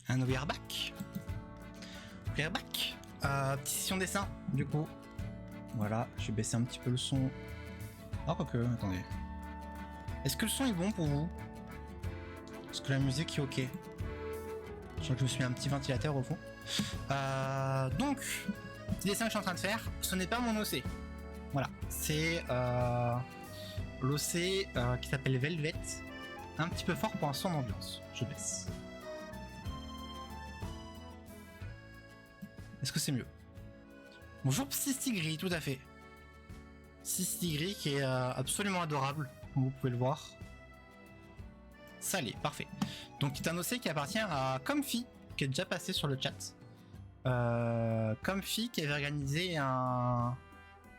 And we are back. We are back. Petite session dessin, du coup. Voilà, je vais baisser un petit peu le son. Ah, quoique, attendez. Est-ce que le son est bon pour vous? Est-ce que la musique est ok? Je crois que je me suis mis un petit ventilateur au fond. Donc, petit dessin que je suis en train de faire, ce n'est pas mon OC. Voilà, c'est l'OC qui s'appelle Velvet. Un petit peu fort pour un son d'ambiance. Je baisse. Est-ce que c'est mieux? Bonjour Psystigri, tout à fait. Psystigri qui est absolument adorable, comme vous pouvez le voir. Ça l'est, parfait. Donc c'est un OC qui appartient à Comfy, qui est déjà passé sur le chat. Comfy qui avait organisé un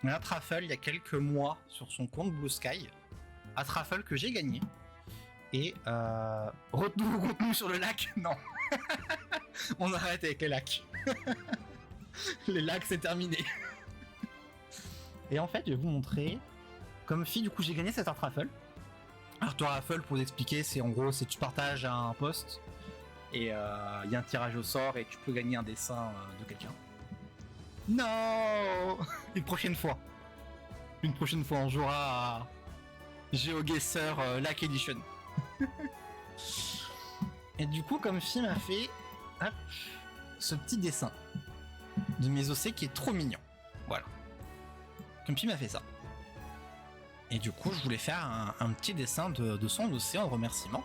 raffle il y a quelques mois sur son compte Blue Sky. Un raffle que j'ai gagné. Et retenons sur le lac. Non. On arrête avec les lacs. Les lacs c'est terminé. Et en fait je vais vous montrer Comfy, du coup j'ai gagné cette art raffle. Art raffle, pour vous expliquer, c'est en gros c'est tu partages un post et il y a un tirage au sort et tu peux gagner un dessin de quelqu'un. Non. Une prochaine fois on jouera à GeoGuessr Lac Edition. Et du coup Comfy m'a fait ce petit dessin de mes OC qui est trop mignon. Voilà. Comfy m'a fait ça. Et du coup je voulais faire un petit dessin de son OC en remerciement.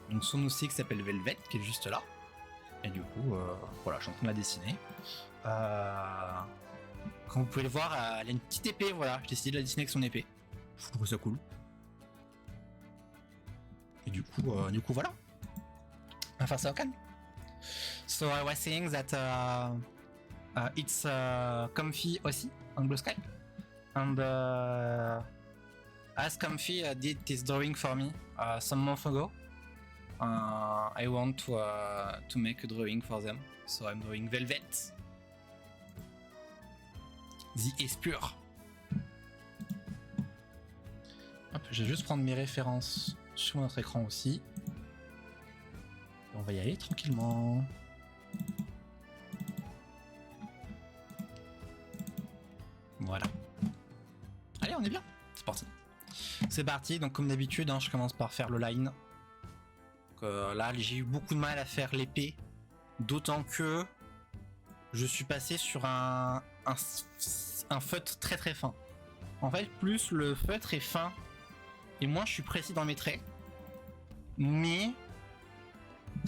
Donc son OC qui s'appelle Velvet, qui est juste là. Et du coup voilà, je suis en train de la dessiner. Comme vous pouvez le voir, elle a une petite épée, voilà. J'ai décidé de la dessiner avec son épée. Je trouve ça cool. Et du coup voilà. On va faire ça au calme. So I was saying that it's Comfy aussi on Blue Sky. And as Comfy did this drawing for me some months ago, I want to make a drawing for them. So I'm drawing Velvet. The Espure. Hop, je vais juste prendre mes références sur notre écran aussi. Et on va y aller tranquillement. Voilà. Allez, on est bien. C'est parti. C'est parti. Donc comme d'habitude, je commence par faire le line. Donc, là, j'ai eu beaucoup de mal à faire l'épée. D'autant que je suis passé sur un feutre très très fin. En fait, plus le feutre est fin et moins je suis précis dans mes traits. Mais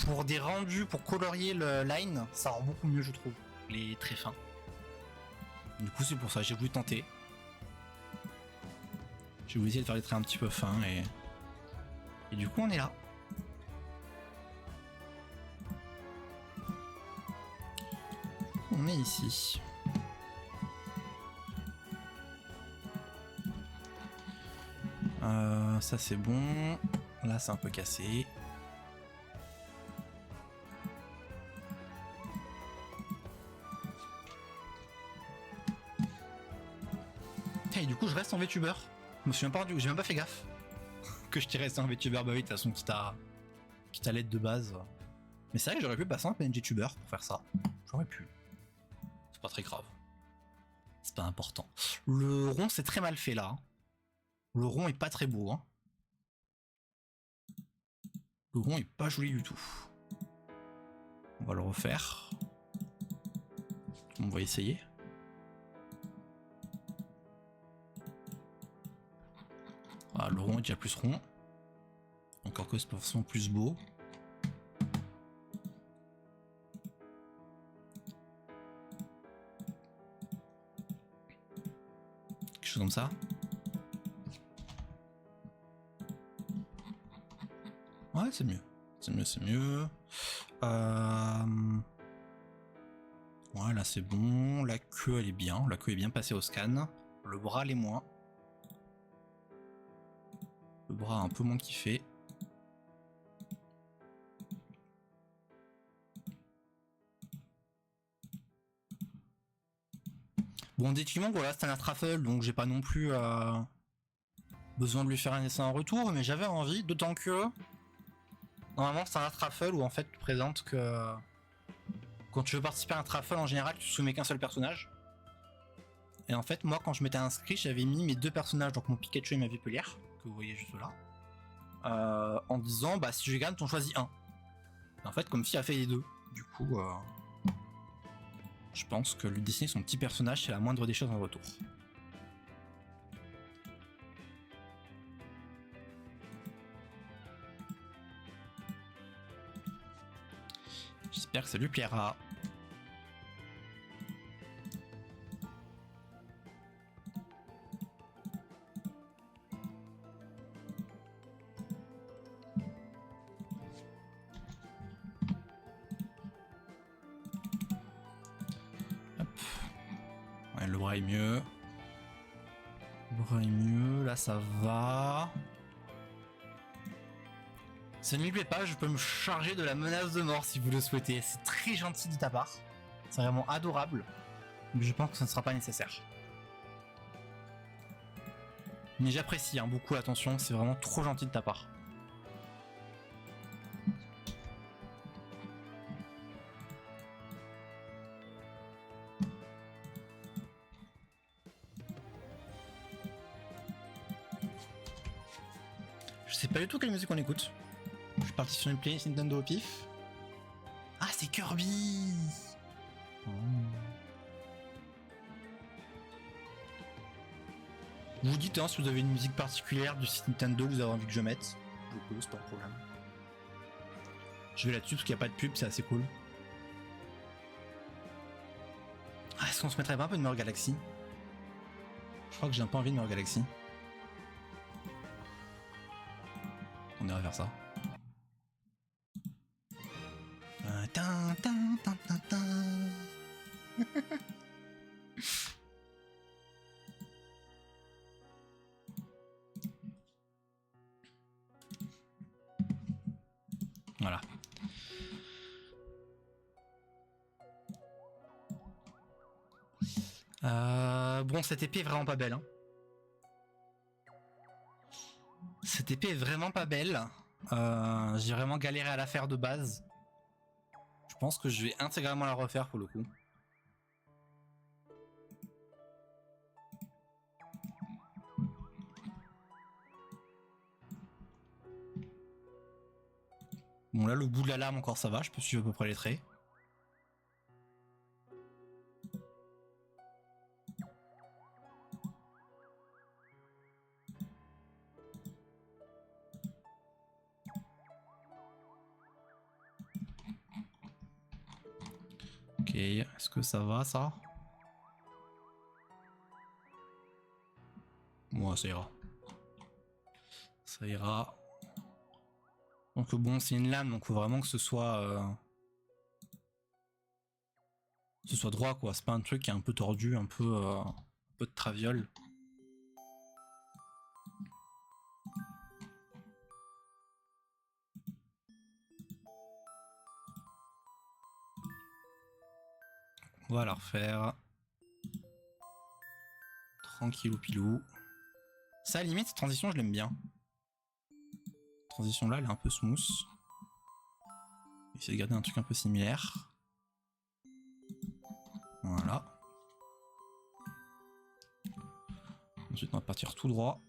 pour des rendus, pour colorier le line, ça rend beaucoup mieux, je trouve, les traits fins. Du coup, c'est pour ça, j'ai voulu tenter. J'ai voulu essayer de faire des traits un petit peu fins et du coup, on est là. On est ici. Ça c'est bon. Là c'est un peu cassé. Et du coup je reste en VTuber. Je me suis même pas rendu, j'ai même pas fait gaffe que je t'ai resté en VTuber. Bah oui, de toute façon quitte à l'aide de base. Mais c'est vrai que j'aurais pu passer un PNG tuber pour faire ça. J'aurais pu. C'est pas très grave. C'est pas important. Le rond c'est très mal fait là. Le rond est pas très beau. Hein. Le rond est pas joli du tout. On va le refaire. On va essayer. Ah, le rond est déjà plus rond. Encore que c'est forcément plus beau. Quelque chose comme ça. Ouais, c'est mieux. C'est mieux. Ouais, là c'est bon. La queue, elle est bien. La queue est bien passée au scan. Le bras l'est moins. Le bras a un peu moins kiffé. Bon, définitivement, voilà, c'est un art raffle, donc j'ai pas non plus besoin de lui faire un dessin en retour, mais j'avais envie, d'autant que Normalement, c'est un raffle où en fait, tu présentes que quand tu veux participer à un raffle, en général, tu soumets qu'un seul personnage. Et en fait, moi, quand je m'étais inscrit, j'avais mis mes 2 personnages, donc mon Pikachu et ma Vipelière, que vous voyez juste là, en disant, bah, si je gagne, t'en choisis un. Et en fait, comme si a fait les 2. Du coup, je pense que lui dessiner son petit personnage, c'est la moindre des choses en retour. J'espère que ça lui plaira. Hop. Ouais, le bras est mieux. Le bras est mieux, là ça va. Ça ne lui plaît pas, je peux me charger de la menace de mort si vous le souhaitez. C'est très gentil de ta part. C'est vraiment adorable. Mais je pense que ça ne sera pas nécessaire. Mais j'apprécie beaucoup l'attention, c'est vraiment trop gentil de ta part. Je sais pas du tout quelle musique on écoute. Je suis parti sur une playlist Nintendo au pif. Ah, c'est Kirby! Oh. Vous dites hein, si vous avez une musique particulière du site Nintendo que vous avez envie que je mette. Je peux, c'est pas un problème. Je vais là-dessus parce qu'il n'y a pas de pub, c'est assez cool. Ah, est-ce qu'on se mettrait pas un peu de Mario Galaxy? Je crois que j'ai un peu envie de Mario Galaxy. On ira faire ça. Voilà. Bon, cette épée est vraiment pas belle. Hein. Cette épée est vraiment pas belle. J'ai vraiment galéré à la faire de base. Je pense que je vais intégralement la refaire pour le coup. Bon là le bout de la lame encore ça va, je peux suivre à peu près les traits. Ok, est-ce que ça va ça? Moi ça ira. Ça ira. Donc bon c'est une lame donc faut vraiment que ce soit droit quoi, c'est pas un truc qui est un peu tordu, un peu de traviole. On va la refaire. Tranquillou pilou. Ça à la limite cette transition je l'aime bien. Cette transition là elle est un peu smooth. Essayer de garder un truc un peu similaire. Voilà. Ensuite on va partir tout droit.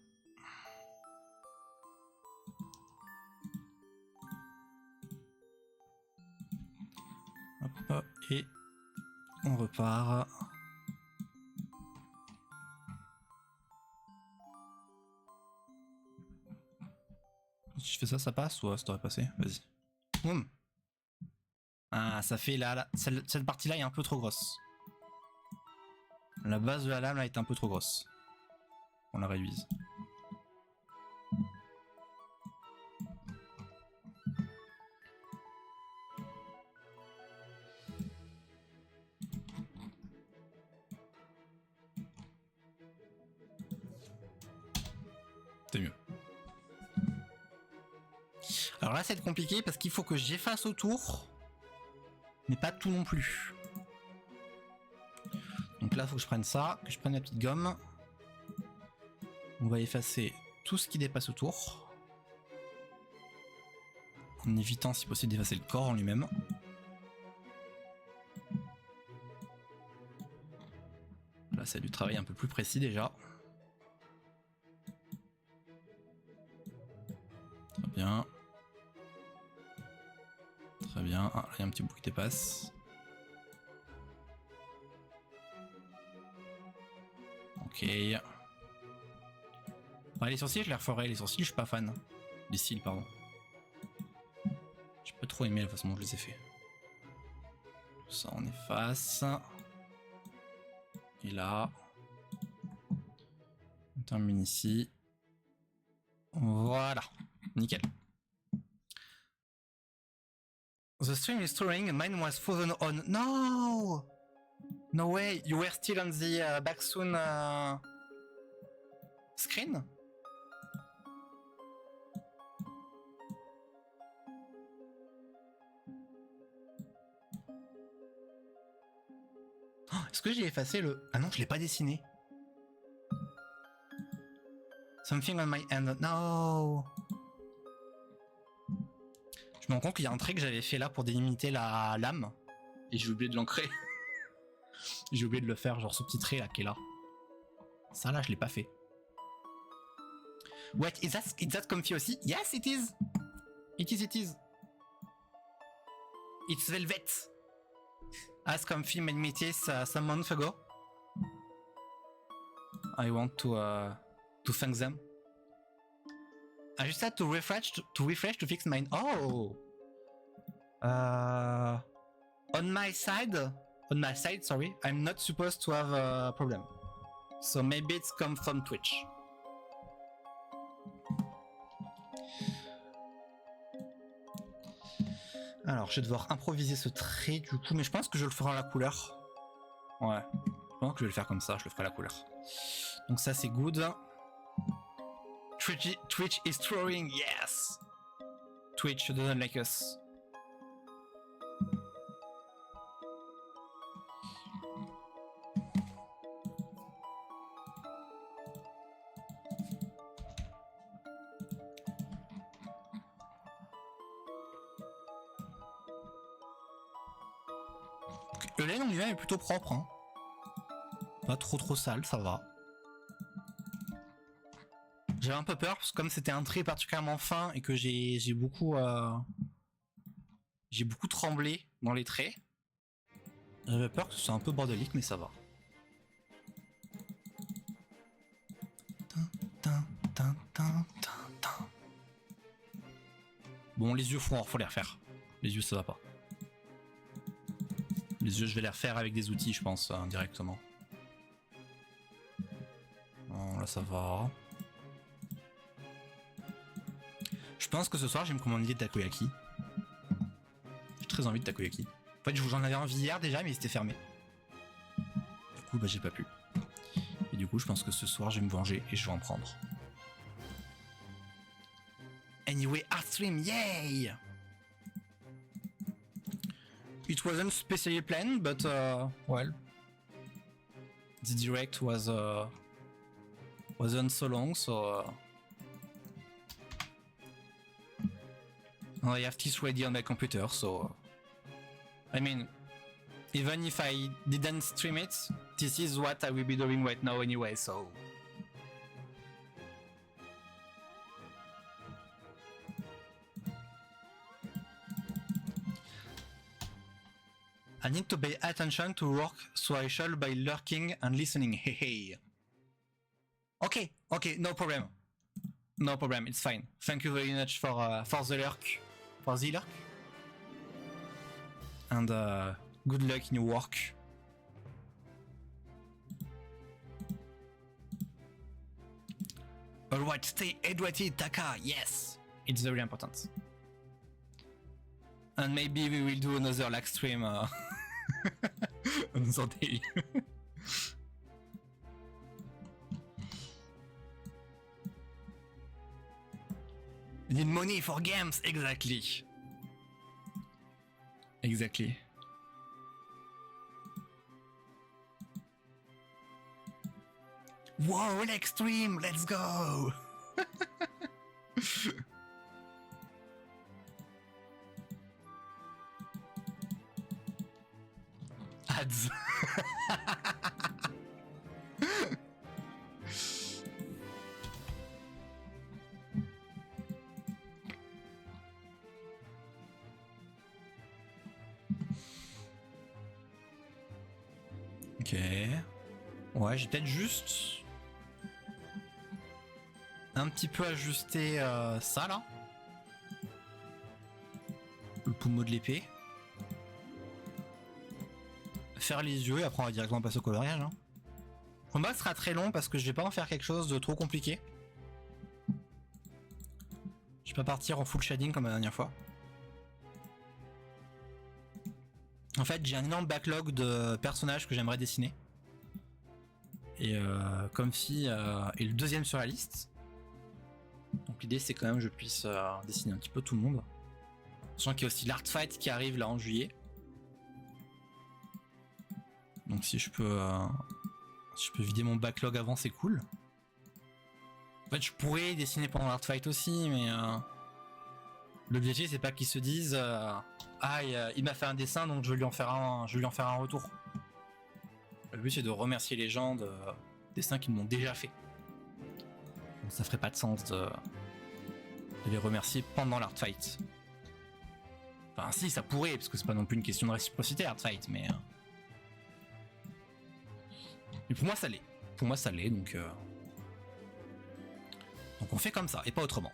Hop, et on repart. Si je fais ça, ça passe ou ça devrait passer? Vas-y. Boum. Ah, ça fait là, cette partie-là est un peu trop grosse. La base de la lame là est un peu trop grosse. On la réduise. C'est mieux. Alors là, c'est compliqué parce qu'il faut que j'efface autour, mais pas tout non plus. Donc là, il faut que je prenne ça, que je prenne la petite gomme. On va effacer tout ce qui dépasse autour. en évitant si possible d'effacer le corps en lui-même. Là, c'est du travail un peu plus précis déjà. Très bien. Très bien. Ah, là, il y a un petit bout qui dépasse. Ok. Ouais, les sourcils, je les referai. Les sourcils, je suis pas fan. Les cils, pardon. J'ai pas trop aimé la façon dont je les ai fait. Tout ça, on efface. Et là, on termine ici. Voilà, nickel. The stream is storing and mine was frozen on. No! No way, you were still on the Backsoon screen? Oh, est-ce que j'ai effacé le... Ah non, je l'ai pas dessiné. Something on my hand. No! Je me rends compte qu'il y a un trait que j'avais fait là pour délimiter la lame. Et j'ai oublié de l'ancrer. J'ai oublié de le faire, genre ce petit trait là qui est là. Ça là, je l'ai pas fait. Wait, is that comfy aussi? Yes, it is! It is. It's velvet. As comfy made me this some months ago. I want to thank them. I just had to refresh to fix mine. Oh! On my side, sorry, I'm not supposed to have a problem. So maybe it's come from Twitch. Alors, je vais devoir improviser ce trait du coup, mais je pense que je le ferai en la couleur. Ouais, je pense que je vais le faire comme ça, je le ferai à la couleur. Donc ça c'est good. Twitch is throwing, yes! Twitch doesn't like us. Le laine en lui-même est plutôt propre, hein. Pas trop sale, ça va. J'avais un peu peur parce que comme c'était un trait particulièrement fin et que j'ai beaucoup tremblé dans les traits, j'avais peur que ce soit un peu bordélique, mais ça va. Bon, les yeux, faut les refaire. Les yeux, ça va pas. Les yeux, je vais les refaire avec des outils, je pense, directement. Bon, là, ça va. Je pense que ce soir, je vais me commander des takoyaki. J'ai très envie de takoyaki. En fait, j'en avais envie hier déjà, mais c'était fermé. Du coup, bah, j'ai pas pu. Et du coup, je pense que ce soir, je vais me venger et je vais en prendre. Anyway, art stream, yay! It wasn't specially planned, but well, the direct wasn't so long, so I have this ready on my computer. So I mean, even if I didn't stream it, this is what I will be doing right now anyway. So. I need to pay attention to work, so I shall by lurking and listening. Hey hey. Okay, no problem. No problem, it's fine. Thank you very much for the lurk. And good luck in your work. Alright, stay hydrated, Taka. Yes, it's very important. And maybe we will do another live stream another day. You need money for games, exactly. Exactly. Whoa, next stream, let's go. ads. Ok. Ouais, j'ai peut-être juste un petit peu ajusté ça là. Le pommeau de l'épée. Faire les yeux et après on va directement passer au coloriage. Hein. Le combat sera très long parce que je vais pas en faire quelque chose de trop compliqué. Je vais pas partir en full shading comme la dernière fois. En fait, j'ai un énorme backlog de personnages que j'aimerais dessiner. Et comme fille est le deuxième sur la liste. Donc l'idée c'est quand même que je puisse dessiner un petit peu tout le monde. Sachant qu'il y a aussi l'Art Fight qui arrive là en juillet. Donc si je peux vider mon backlog avant, c'est cool. En fait, je pourrais dessiner pendant l'Art Fight aussi, mais l'objectif c'est pas qu'ils se disent il m'a fait un dessin donc je vais lui en faire un retour. Le but c'est de remercier les gens de dessins qu'ils m'ont déjà fait. Donc ça ferait pas de sens de les remercier pendant l'Art Fight. Enfin si, ça pourrait, parce que c'est pas non plus une question de réciprocité l'Art Fight, mais pour moi ça l'est. Pour moi ça l'est, donc on fait comme ça et pas autrement.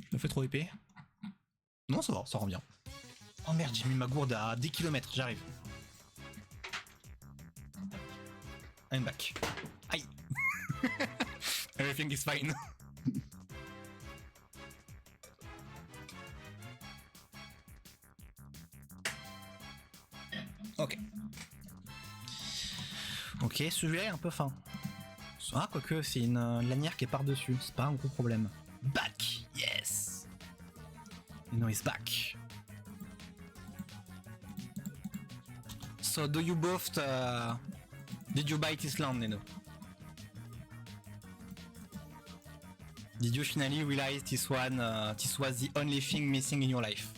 Je me fais trop épais. Non, ça va, ça rend bien. Oh merde, j'ai mis ma gourde à 10 km, j'arrive. I'm back. Aïe. Everything is fine. Ok. Ok, celui-là est un peu fin. Ah, quoique, c'est une lanière qui est par-dessus, c'est pas un gros problème. Back, yes. No, it's back. So, do you both did you buy this land, Neno? Did you finally realize this was the only thing missing in your life?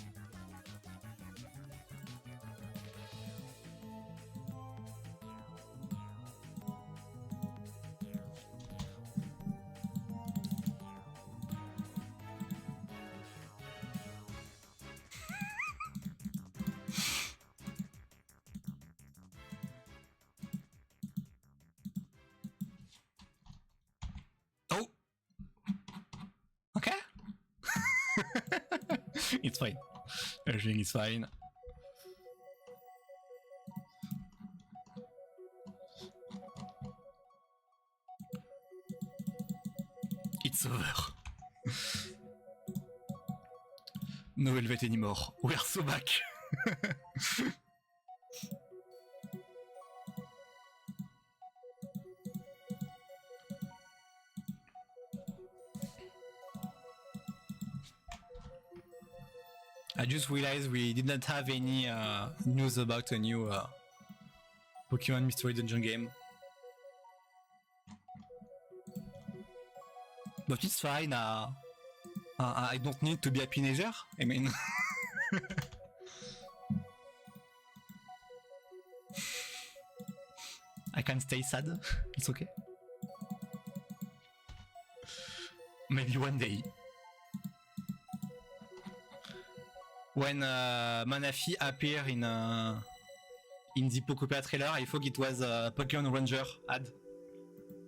It's fine. Everything is fine. It's over. No Velvet anymore. We're so back. I just realized we didn't have any news about a new Pokemon Mystery Dungeon game. But it's fine, I don't need to be a teenager, I mean... I can stay sad, it's okay. Maybe one day. When Manaphy appear in the Pokopia trailer, I thought it was a Pokemon Ranger ad.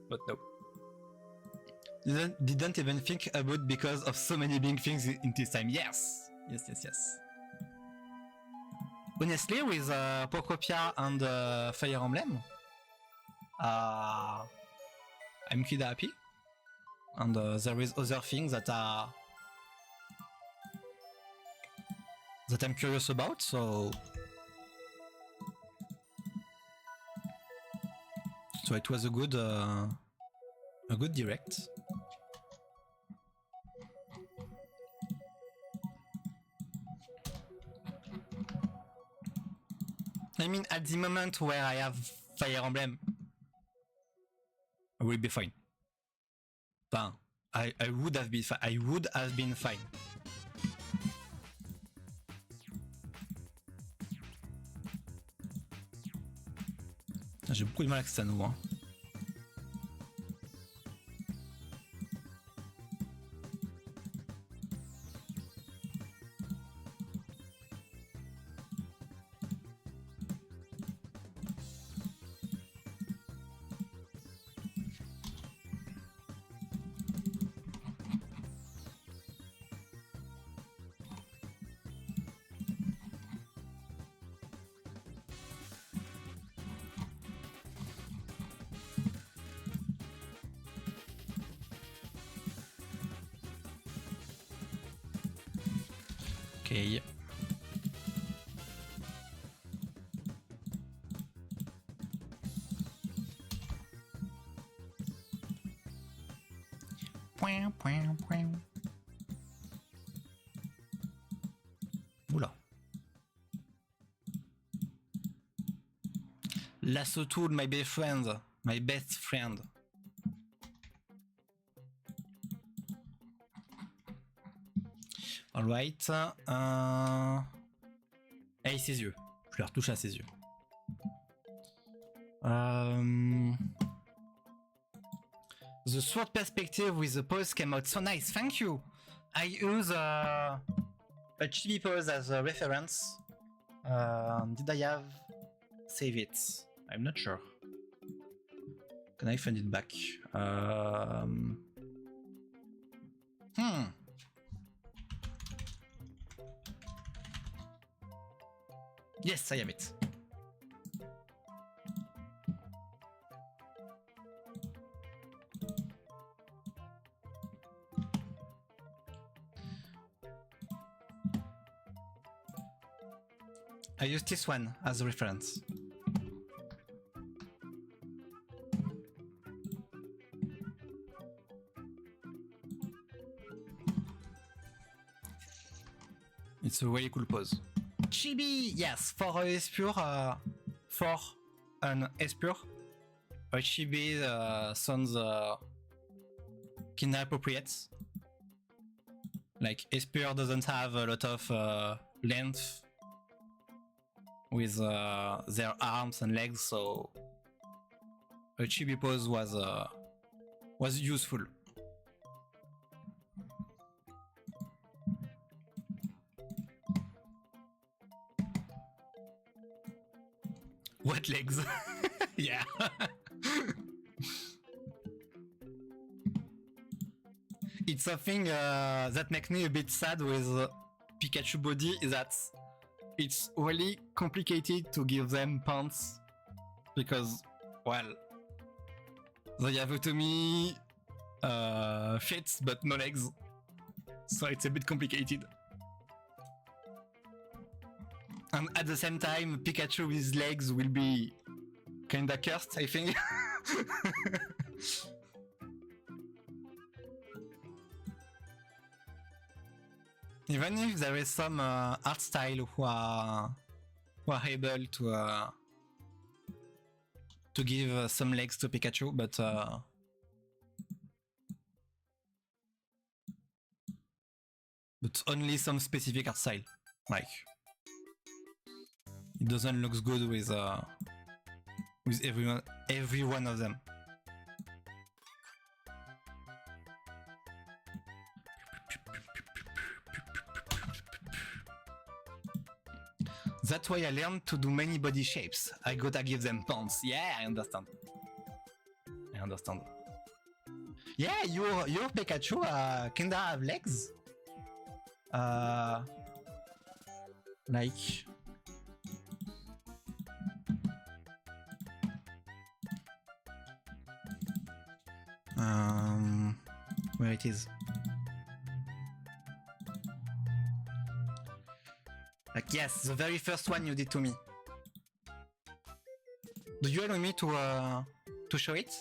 But no. Didn't even think about because of so many big things in this time. Yes! Yes. Honestly, with Pokopia and Fire Emblem, I'm kinda happy. And there is other things that I'm curious about, so it was a good direct. I mean, at the moment where I have Fire Emblem, I will be fine. Enfin, I would have been I would have been fine. J'ai beaucoup de mal avec ça nous. Hein. Okay. Oula. Lasso tool, my best friend. My best friend. Alright. Hey, ses yeux. Je leur touche à ses yeux. The sword perspective with the pose came out so nice. Thank you. I use a chibi pose as a reference. Did I have save it? I'm not sure. Can I find it back? Yes, I have it. I use this one as a reference. It's a really cool pose. Chibi, yes, for Espure, for an Espure, a Chibi sounds kinda appropriate. Like Espure doesn't have a lot of length with their arms and legs, so a Chibi pose was useful. What legs? Yeah. It's something that makes me a bit sad with Pikachu body is that it's really complicated to give them pants because, well, the Yavotomi fits but no legs, so it's a bit complicated. And at the same time, Pikachu with legs will be kinda cursed, I think. Even if there is some art style who are able to give some legs to Pikachu, but only some specific art style, like. It doesn't look good with every one of them. That's why I learned to do many body shapes. I gotta give them pants. Yeah, I understand. Yeah, your Pikachu kinda have legs. Like. Where it is. Like, yes, the very first one you did to me. Do you allow me to show it?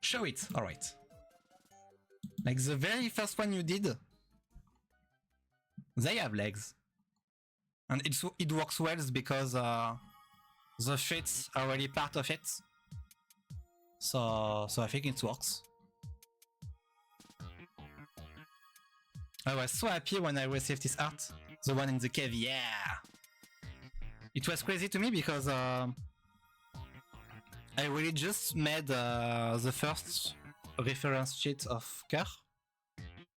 Show it, alright. Like the very first one you did, they have legs. And it works well because the feats are really part of it. So I think it works. I was so happy when I received this art. The one in the cave, yeah! It was crazy to me because I really just made the first reference sheet of Kerr.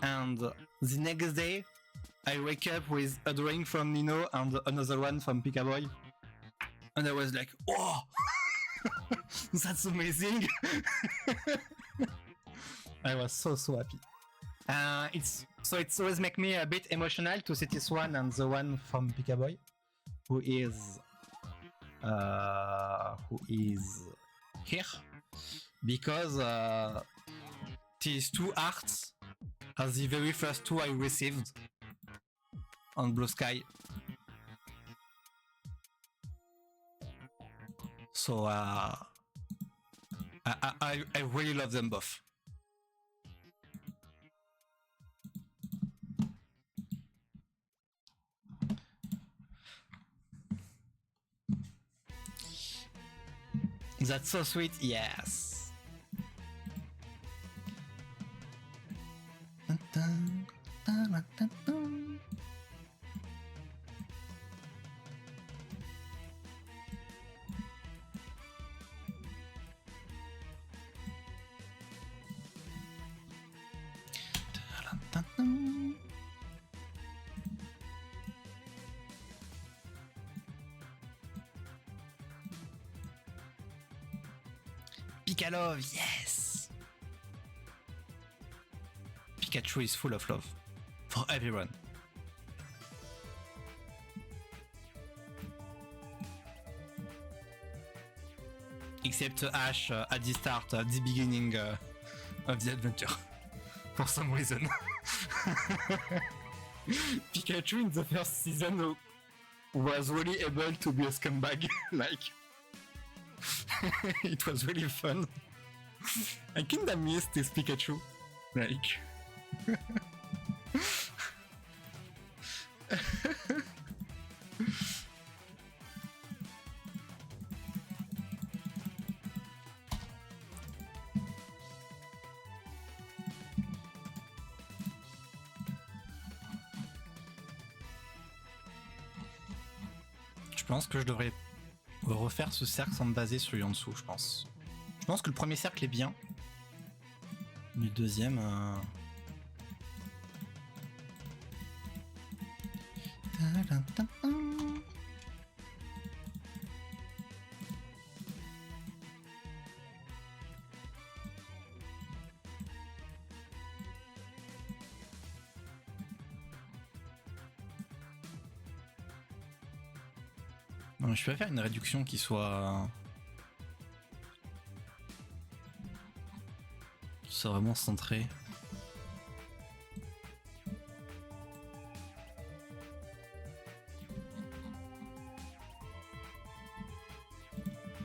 And the next day, I wake up with a drawing from Nino and another one from Pikaboy. And I was like, oh! That's amazing! I was so happy. It's always make me a bit emotional to see this one and the one from Pikaboy, who is here, because these two arts are the very first two I received on Blue Sky. So I really love them both. That's so sweet, yes. Pika-love, yes! Pikachu is full of love for everyone. Except Ash at the start, at the beginning of the adventure. For some reason. Pikachu in the first season was really able to be a scumbag. Like, it was really fun. I kinda missed this Pikachu. Like. Je pense que je devrais refaire ce cercle sans me baser sur Yonsu, je pense. Je pense que le premier cercle est bien. Mais le deuxième... Non, je peux faire une réduction qui soit vraiment centrée.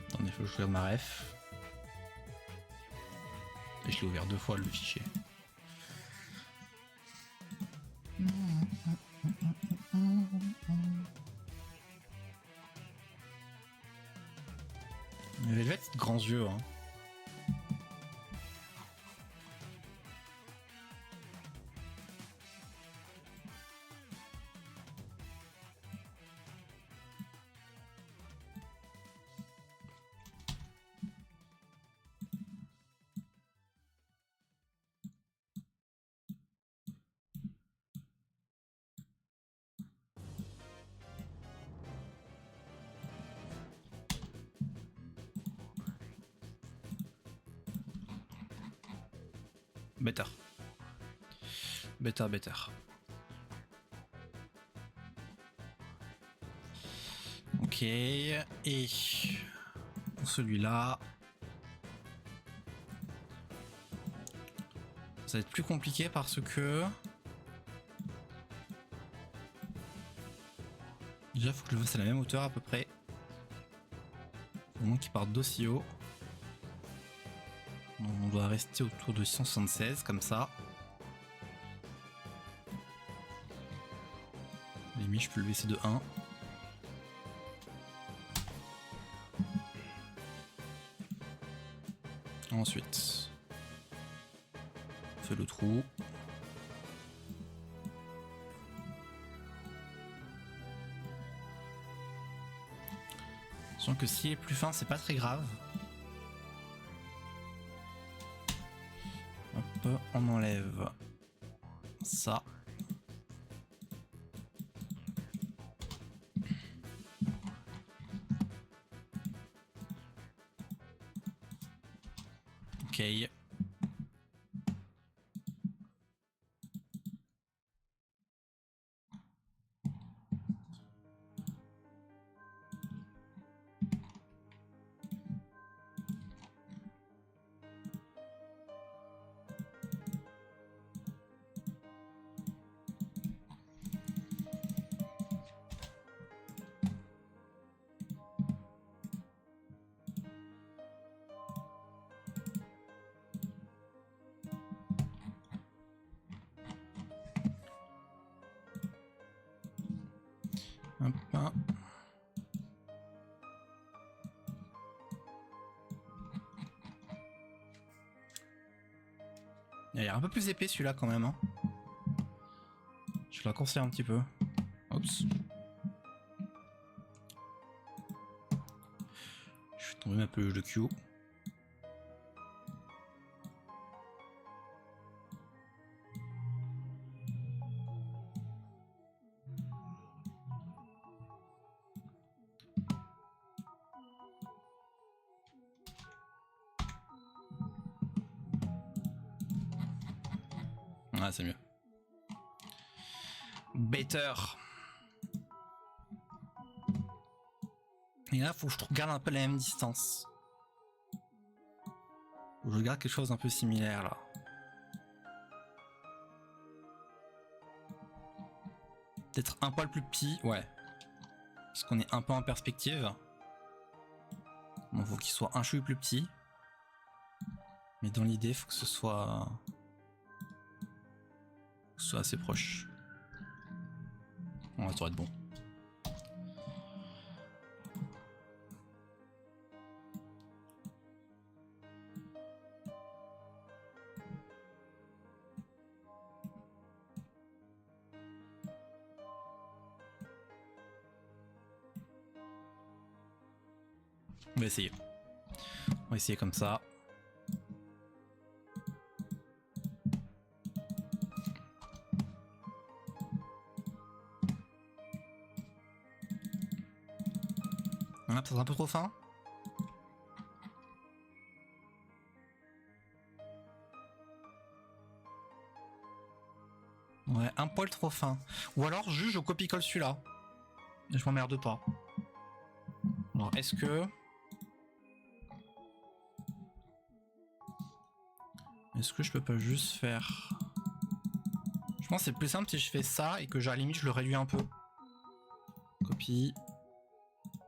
Attendez, faut que je regarde ma ref. Et je l'ai ouvert 2 fois le fichier. Velvet, grands yeux, hein. Better. Ok, et pour celui-là, ça va être plus compliqué parce que déjà faut que je le fasse à la même hauteur à peu près, au moins qu'il parte d'aussi haut. On doit rester autour de 176 comme ça. Limite je peux le baisser de 1. Ensuite, on fait le trou. Sachant que s'il est plus fin, c'est pas très grave. Hop, on enlève ça. Ok. Hop. Il a l'air un peu plus épais celui-là quand même. Hein. Je vais l'accourcir un petit peu. Oups. Je vais tomber un peu le Q. Ah, c'est mieux. Better. Et là, faut que je garde un peu la même distance. Faut que je garde quelque chose d'un peu similaire là. Peut-être un poil plus petit, ouais. Parce qu'on est un peu en perspective. Bon, faut qu'il soit un chouï plus petit. Mais dans l'idée, faut que ce soit assez proche. On va ça devrait être bon. On va essayer. On va essayer comme ça. On a peut-être un peu trop fin. Ouais, un poil trop fin. Ou alors juste je copie-colle celui-là. Et je m'emmerde pas. Alors est-ce que... je peux pas juste faire... Je pense que c'est plus simple si je fais ça et que à la limite je le réduis un peu. Copie.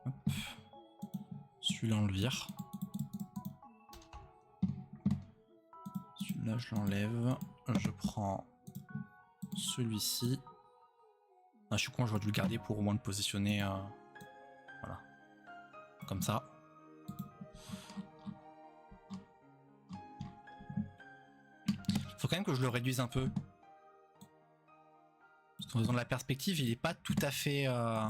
Hop. Celui-là on le vire. Celui-là je l'enlève. Je prends celui-ci. Ah, je suis con, j'aurais dû le garder pour au moins le positionner. Voilà. Comme ça. Faut quand même que je le réduise un peu. Parce qu'en raison de la perspective, il est pas tout à fait de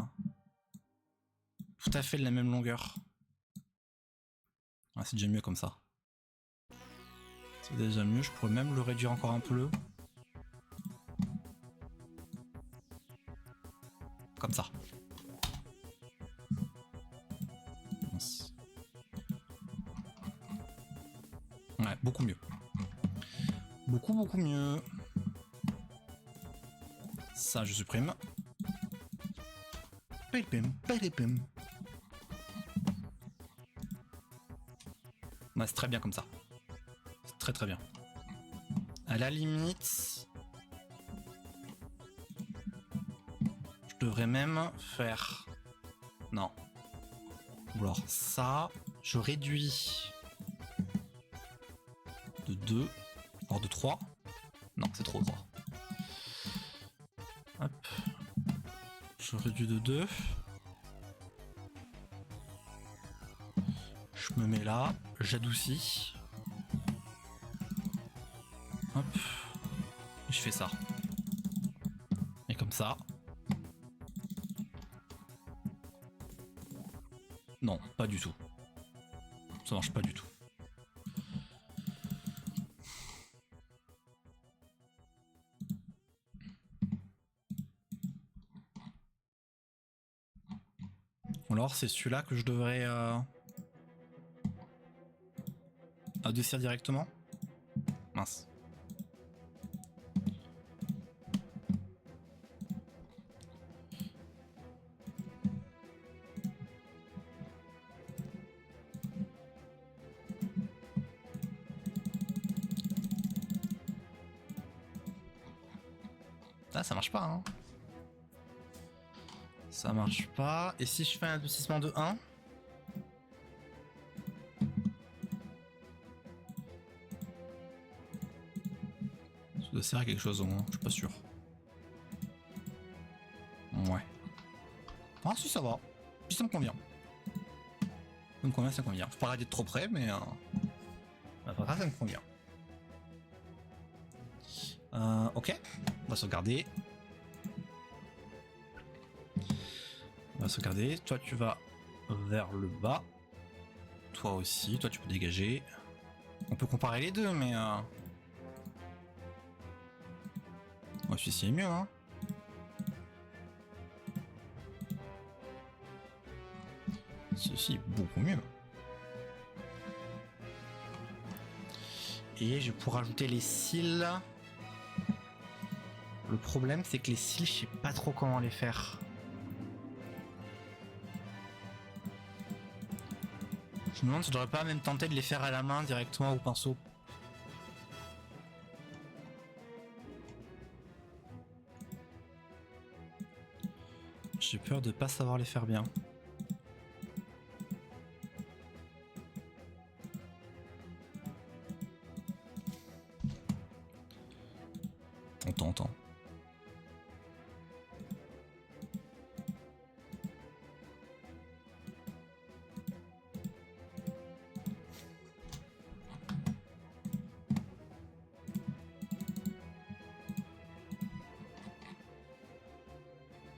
la même longueur. Ah, c'est déjà mieux comme ça. C'est déjà mieux, je pourrais même le réduire encore un peu. Comme ça. Ouais, beaucoup mieux. Beaucoup mieux. Ça, je supprime. Ouais, c'est très bien comme ça. C'est très bien. À la limite, je devrais même faire... Non. Ou alors ça, je réduis de 2, alors de 3. Non, c'est trop 3. Hop. Je réduis de 2. Je me mets là, j'adoucis. Hop. Je fais ça. Et comme ça. Non, pas du tout. Ça marche pas du tout. Alors c'est celui-là que je devrais adoucir directement. Mince. Ah, ça marche pas, hein. Ça marche pas. Et si je fais un adoucissement de 1? Ça doit servir à quelque chose au moins, je suis pas sûr. Ouais. Ah si, ça va. Si, ça me convient. Ça me convient, ça me convient. Faut pas arrêter de trop près, mais... ça me convient. Ok. On va sauvegarder. On va sauvegarder. Toi, tu vas vers le bas. Toi aussi. Toi, tu peux dégager. On peut comparer les deux, mais... Ouais, celui-ci est mieux, hein. Ceci est beaucoup mieux. Et je pourrais rajouter les cils. Le problème, c'est que les cils, je sais pas trop comment les faire. Je me demande si je devrais pas même tenter de les faire à la main directement au pinceau. J'ai peur de pas savoir les faire bien. On tente.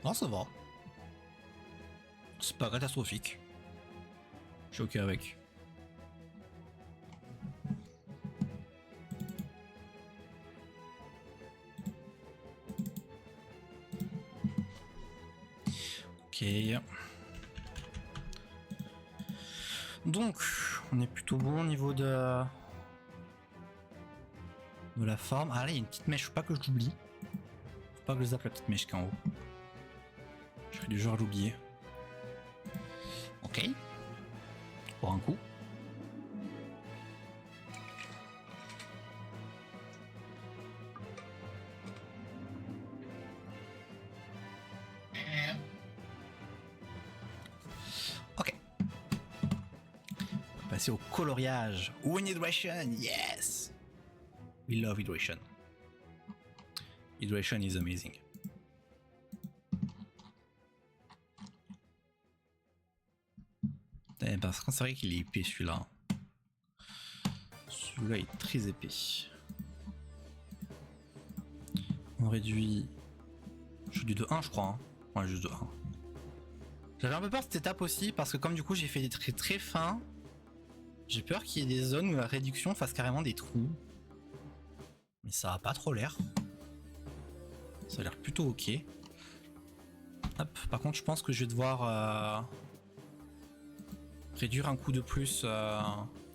Non, ça va. C'est pas catastrophique. Je suis ok avec. Ok. Donc, on est plutôt bon au niveau de la forme. Ah là, il y a une petite mèche, faut pas que je l'oublie. Faut pas que je zappe la petite mèche qui est en haut. Je serais du genre à l'oublier. Ok. Pour un coup. Ok. On va passer au coloriage. Wind Hydration, yes! We love hydration. Hydration is amazing. Parce que c'est vrai qu'il est épais celui-là. Celui-là est très épais. On réduit. Je dis de 1 je crois. Hein. Ouais, juste de 1. J'avais un peu peur de cette étape aussi parce que comme du coup j'ai fait des traits très fins, j'ai peur qu'il y ait des zones où la réduction fasse carrément des trous. Mais ça a pas trop l'air. Ça a l'air plutôt ok. Hop, par contre je pense que je vais devoir réduire un coup de plus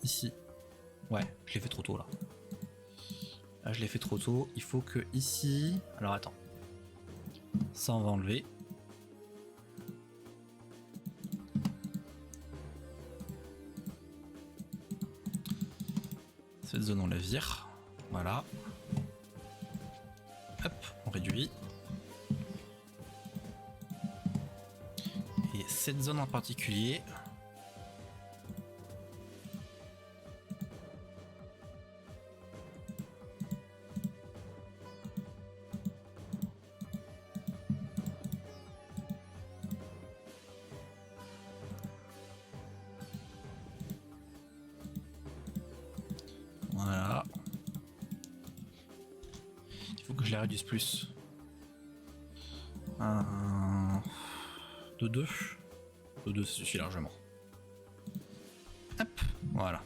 ici. Ouais, je l'ai fait trop tôt là. Là je l'ai fait trop tôt. Il faut que ici... Alors attends. Ça on va enlever. Cette zone on la vire. Voilà. Hop, on réduit. Et cette zone en particulier... Voilà. que je les réduise plus. De 2. De 2, ça suffit largement. Hop, voilà.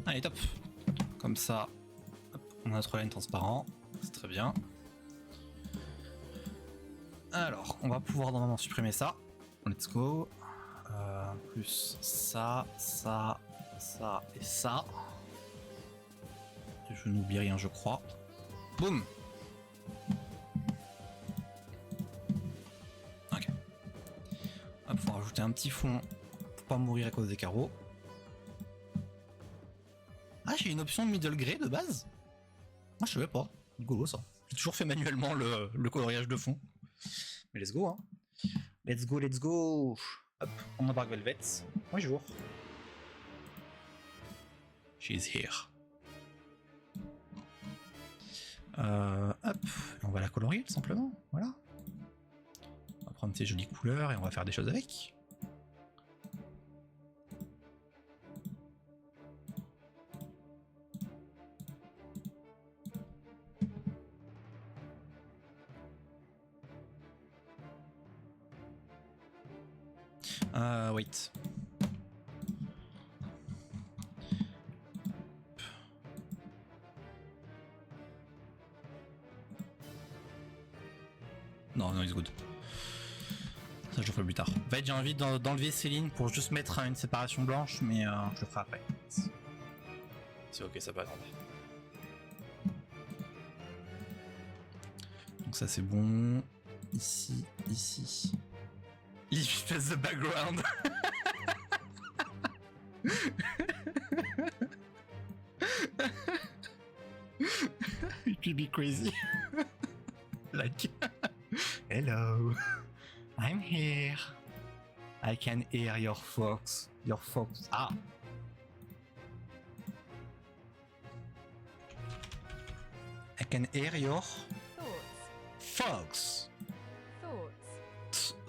Allez, top. Comme ça, hop, on a notre line transparent. C'est très bien. Alors, on va pouvoir normalement supprimer ça. Let's go. Plus ça, ça, ça et ça. Je n'oublie rien, je crois. Boum. Ok. On va pouvoir ajouter un petit fond pour pas mourir à cause des carreaux. Ah, j'ai une option de middle grey de base. Moi, je savais pas. Golo ça. J'ai toujours fait manuellement le coloriage de fond. Mais let's go, hein. Let's go, let's go. Hop, on embarque Velvet. Bonjour. She's here. Hop, on va la colorier tout simplement. Voilà. On va prendre ces jolies couleurs et on va faire des choses avec. Wait. Non, it's good. Ça, je le ferai plus tard. En fait, j'ai envie d'enlever ces lignes pour juste mettre une séparation blanche, mais je le ferai après. C'est ok, ça peut attendre. Donc ça, c'est bon. Ici, ici. Leave face the background. It could be crazy. Like, hello, I'm here. I can hear your folks. Your folks. Ah. I can hear your folks.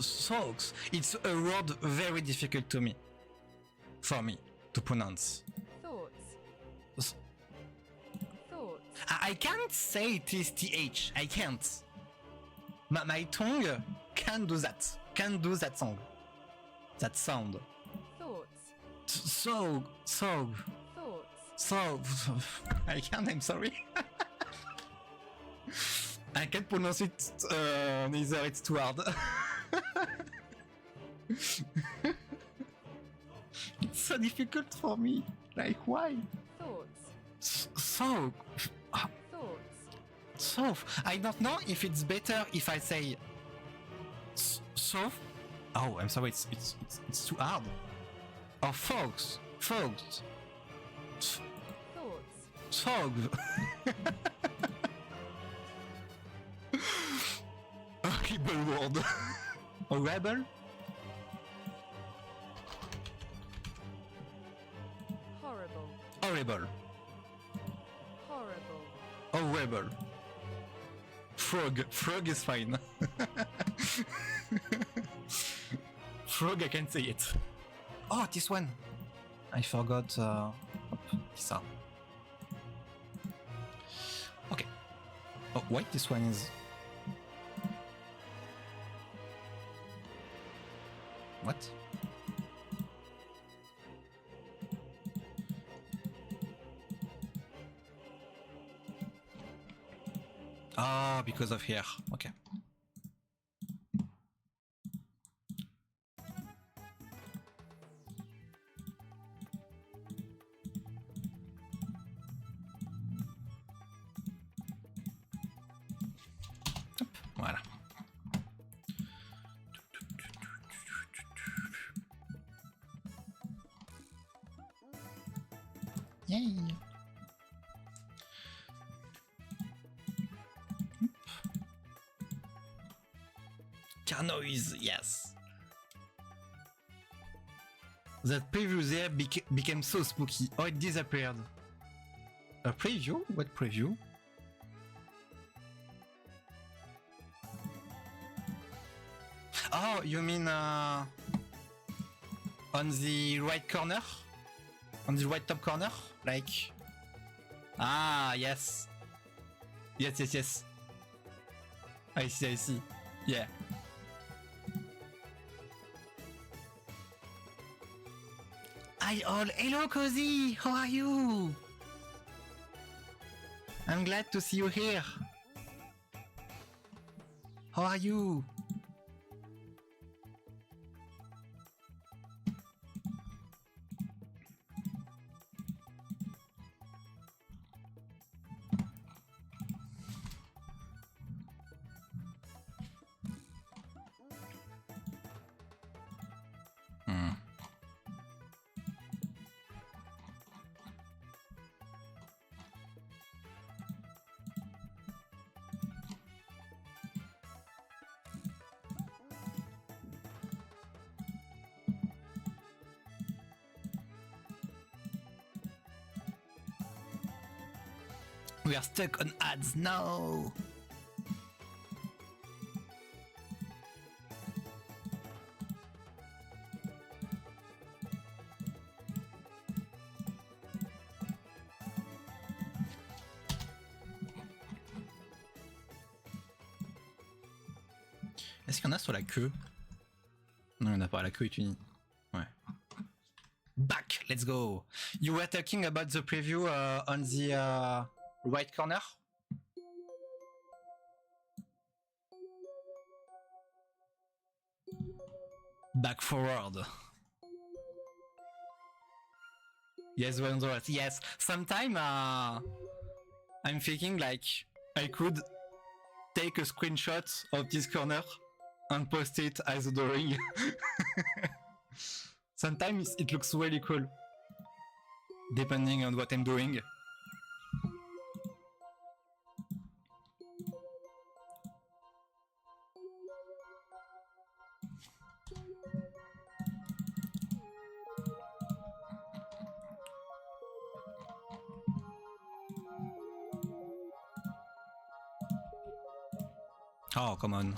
Thoughts. It's a word very difficult to me. For me to pronounce. Thoughts. I can't say it is TH. I can't. My tongue can do that. Can do that song. That sound. Thoughts. So. I can't, I'm sorry. I can't pronounce it neither, it's too hard. It's so difficult for me. Like, why? So. I don't know if it's better if I say so. Oh, I'm sorry, it's too hard. Or folks. Thoughts. Horrible word. Horrible? Horrible. Horrible. Frog is fine. Frog, I can say it. Oh, this one. I forgot. This one. Okay. Oh, wait, this one is. What? Ah, because of here. Okay. Hop, voilà. Yay. Car noise, yes. That preview there became so spooky. Oh, it disappeared. A preview? What preview? Oh, you mean on the right corner? On the right top corner? Like... Ah, yes. Yes, yes, yes. I see, I see. Yeah. Hello, Cozy. How are you? I'm glad to see you here. How are you? We are stuck on ads, no! Est-ce qu'il y en a sur la queue? Non, il n'y en a pas, la queue est unie. Ouais. Back, let's go! You were talking about the preview on the right corner? Back forward. Yes, yes. Sometime I'm thinking like I could take a screenshot of this corner and post it as a drawing. Sometimes it looks really cool, depending on what I'm doing. Oh, come on.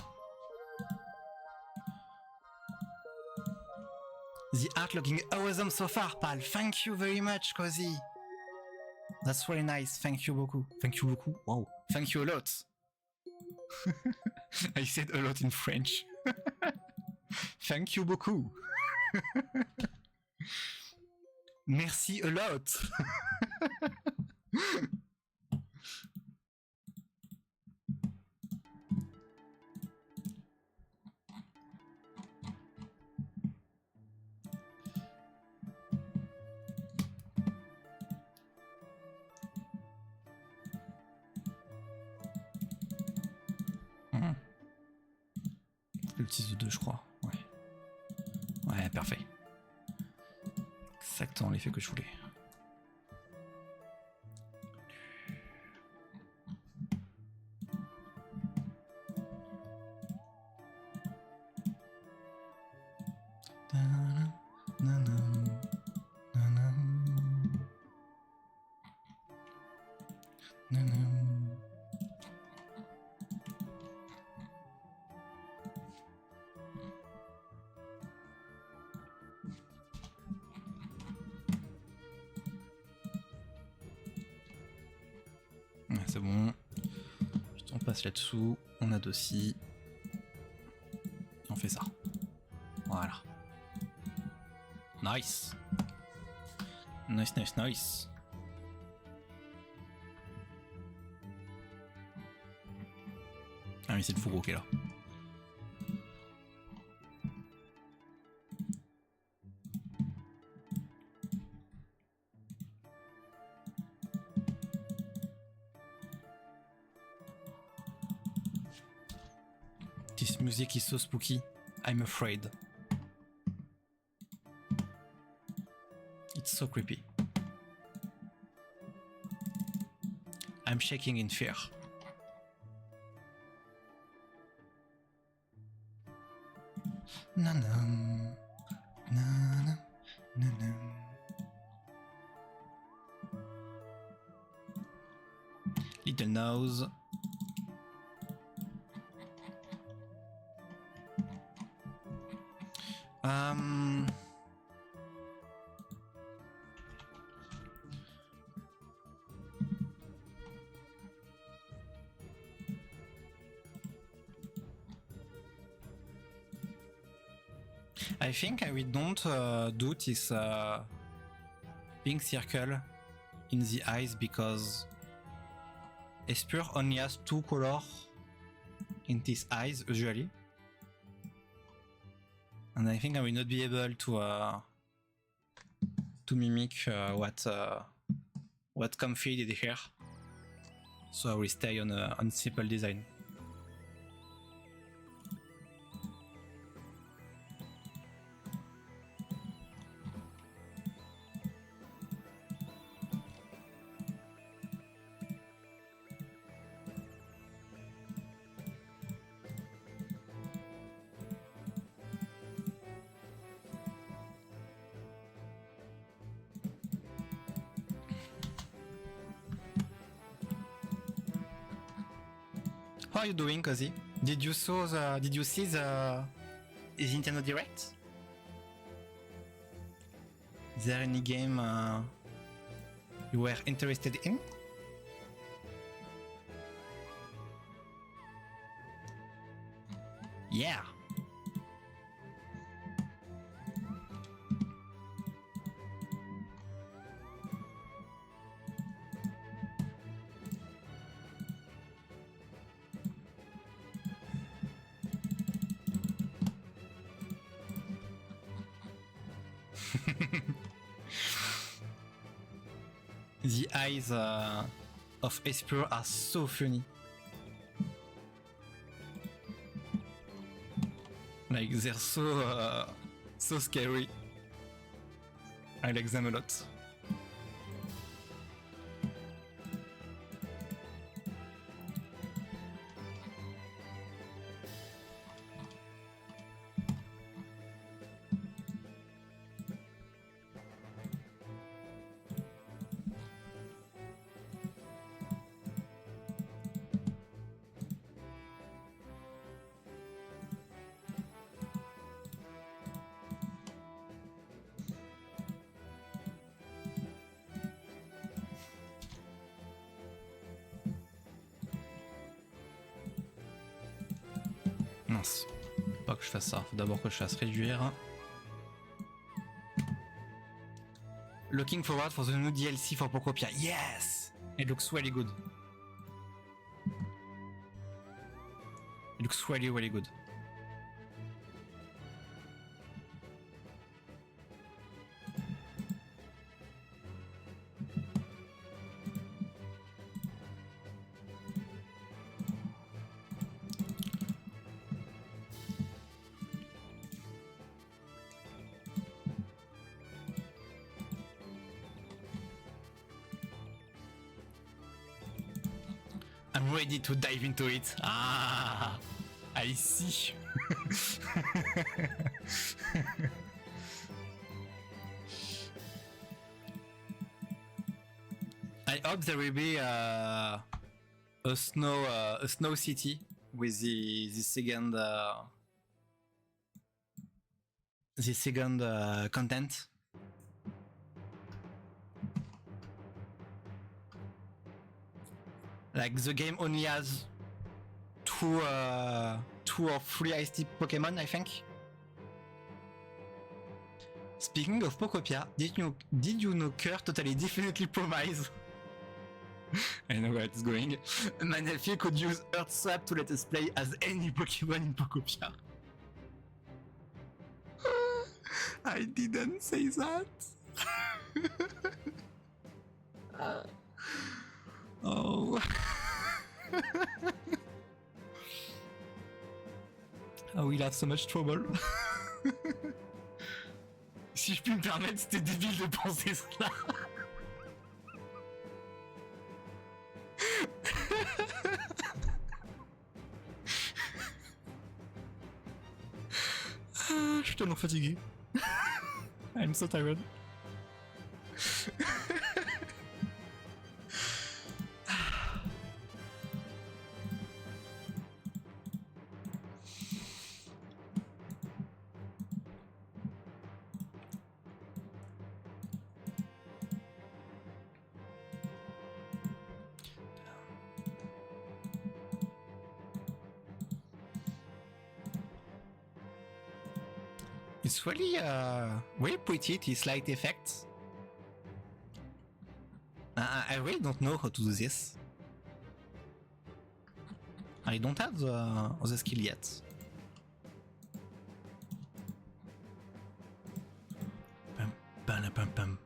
The art looking awesome so far, pal. Thank you very much, Cozy. That's really nice. Thank you beaucoup. Thank you beaucoup. Wow. Thank you a lot. I said a lot in French. Thank you beaucoup. Merci a lot. Le petit de 2, je crois. Ouais. Ouais, parfait. Exactement l'effet que je voulais. C'est bon. On passe là-dessous. On adoucit. On fait ça. Voilà. Nice. Nice, nice, nice. Ah oui, c'est le fourreau qui est là. This music is so spooky. I'm afraid. It's so creepy. I'm shaking in fear. Nanam, nanam, nanam. Little nose. I think we don't do this pink circle in the eyes because Espure only has 2 colors in these eyes usually, and I think I will not be able to mimic what Comfy did here, so I will stay on simple design. How are you doing, Cozy? Did you see the Nintendo Direct? Is there any game you were interested in? Yeah. The eyes of Espure are so funny. Like they're so scary. I like them a lot. Mince, faut pas que je fasse ça, faut d'abord que je fasse réduire. Looking forward for the new DLC for Pocopia. Yes! It looks really good. It looks really, really good. I'm ready to dive into it. Ah, I see. I hope there will be a snow city with the second content. Like the game only has two or three ice type Pokemon, I think. Speaking of Pokopia, did you know Kerr totally definitely promise? I know where it's going. My nephew could use Earth Swap to let us play as any Pokemon in Pokopia. I didn't say that. Oh. I will have so much trouble. Si je puis me permettre, c'était débile de penser cela. Je suis tellement fatigué. I'm so tired. It's really, really pretty, the slight effects. I really don't know how to do this. I don't have the skill yet. Pum, pum, pum, pum.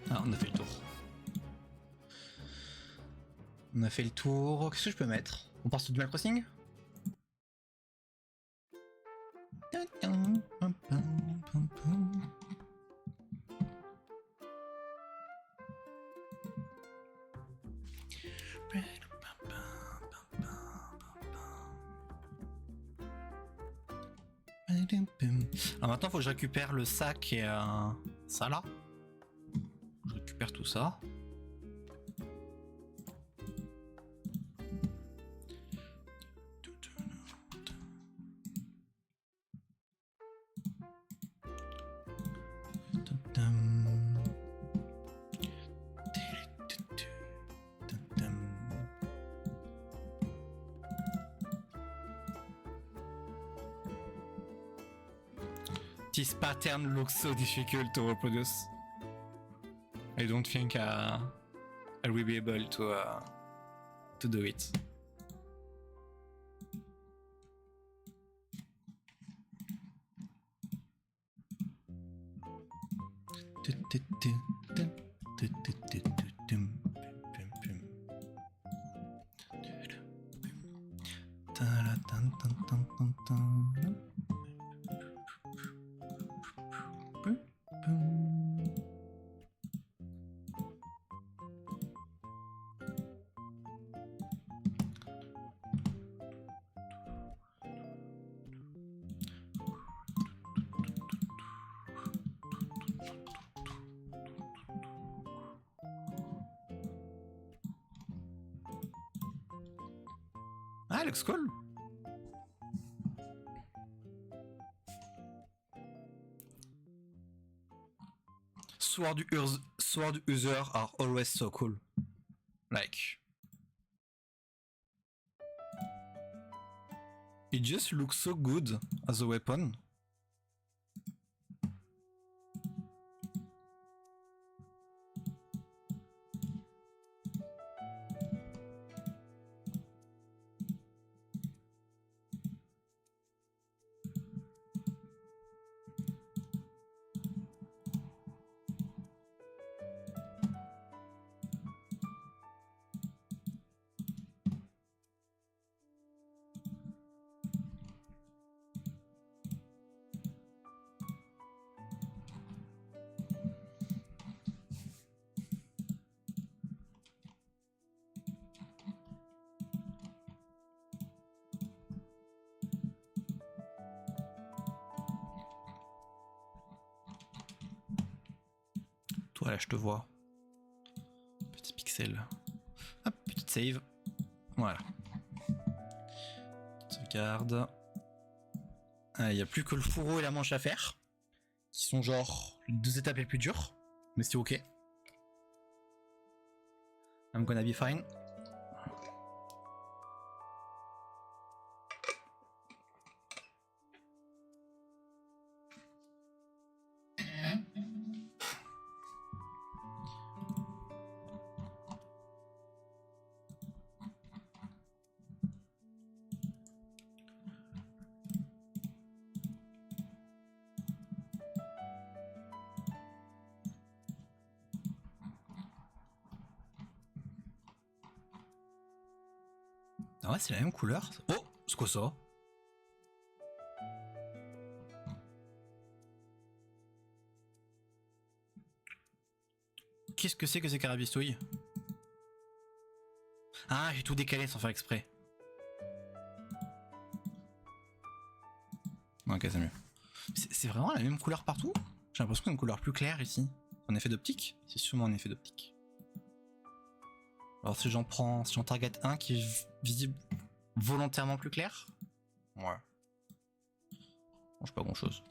Ah, on a fait le tour. On a fait le tour. Qu'est-ce que je peux mettre? On part sur du Animal Crossing? Alors maintenant, faut que je récupère le sac et ça là. Je récupère tout ça. This pattern looks so difficult to reproduce. I don't think I will be able to do it. Ah, looks cool. Sword user are always so cool. Like, it just looks so good as a weapon. Toi là, je te vois. Petit pixel. Hop, petite save. Voilà. Sauvegarde. Il n'y a plus que le fourreau et la manche à faire, qui sont genre les deux étapes les plus dures. Mais c'est ok. I'm gonna be fine. Ah ouais, c'est la même couleur. Oh, c'est quoi ça? Qu'est-ce que c'est que ces carabistouilles? Ah, j'ai tout décalé sans faire exprès. Ok, c'est mieux. C'est vraiment la même couleur partout? J'ai l'impression qu'il y a une couleur plus claire ici. En effet d'optique? C'est sûrement un effet d'optique. Alors si j'en target un qui est visible volontairement plus clair? Ouais. Ça change pas grand chose.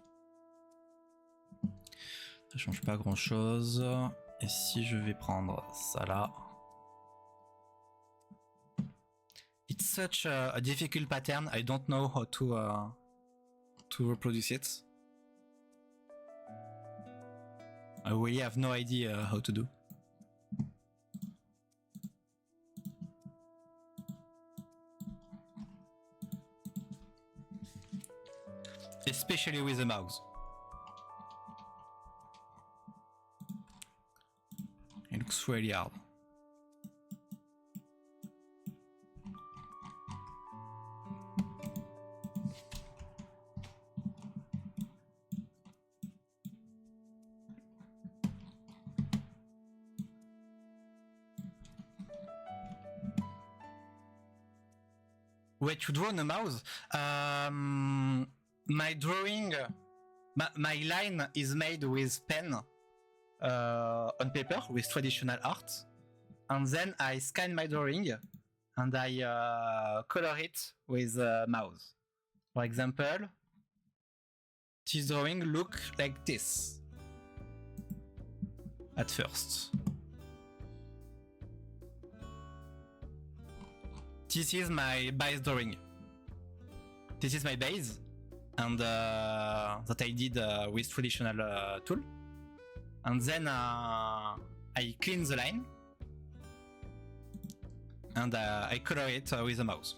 Ça change pas grand chose. Et si je vais prendre ça là? It's such a difficult pattern. I don't know how to reproduce it. I really have no idea how to do. Especially with the mouse. It looks really hard. Wait, to draw on a mouse? My drawing, my line is made with pen on paper with traditional art, and then I scan my drawing and I color it with a mouse. For example, this drawing look like this at first. This is my base drawing. This is my base, and that I did with traditional tool. And then I clean the line, and I color it with a mouse.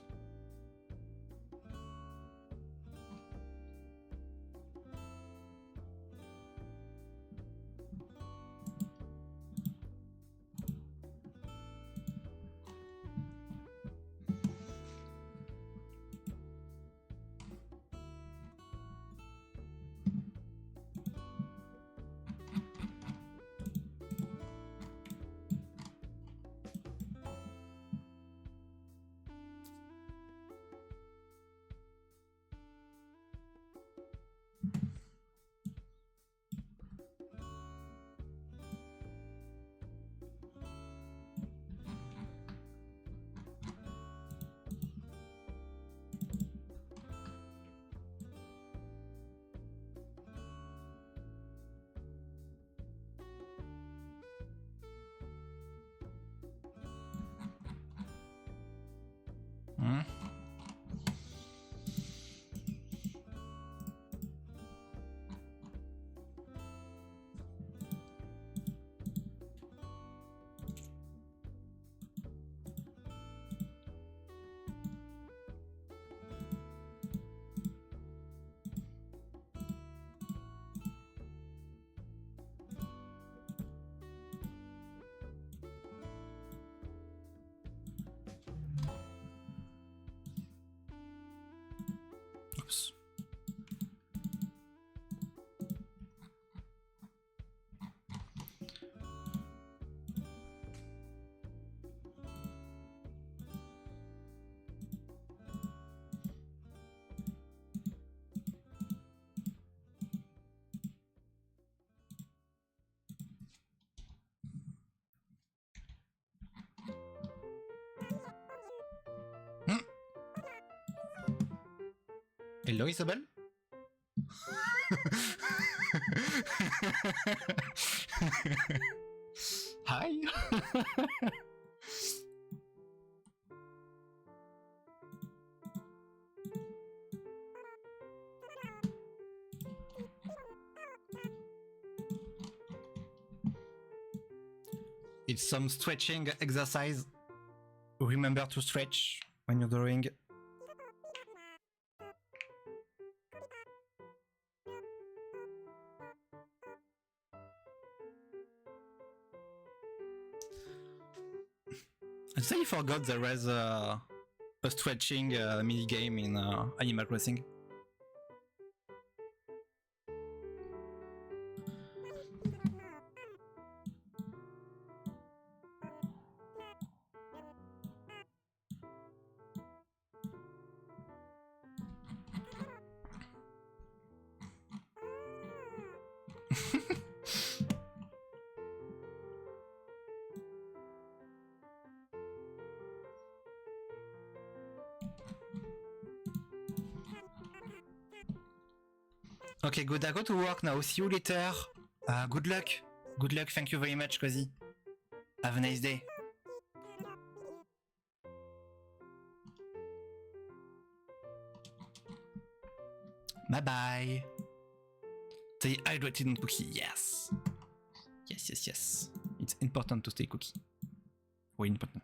Oops. Hello, Isabelle? Hi. It's some stretching exercise. Remember to stretch when you're drawing. I totally forgot there was a stretching mini game in Animal Crossing. Okay, good. I go to work now. See you later. Good luck. Good luck. Thank you very much, Cozy. Have a nice day. Bye bye. Stay hydrated and cookie. Yes. Yes, yes, yes. It's important to stay cookie. Very important.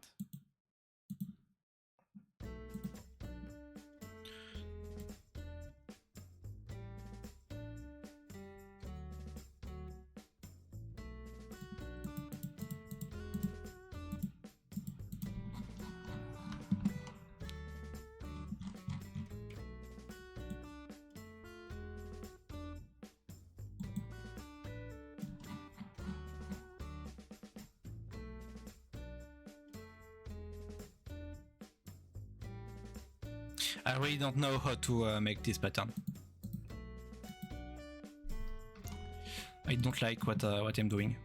I really don't know how to make this pattern. I don't like what I'm doing.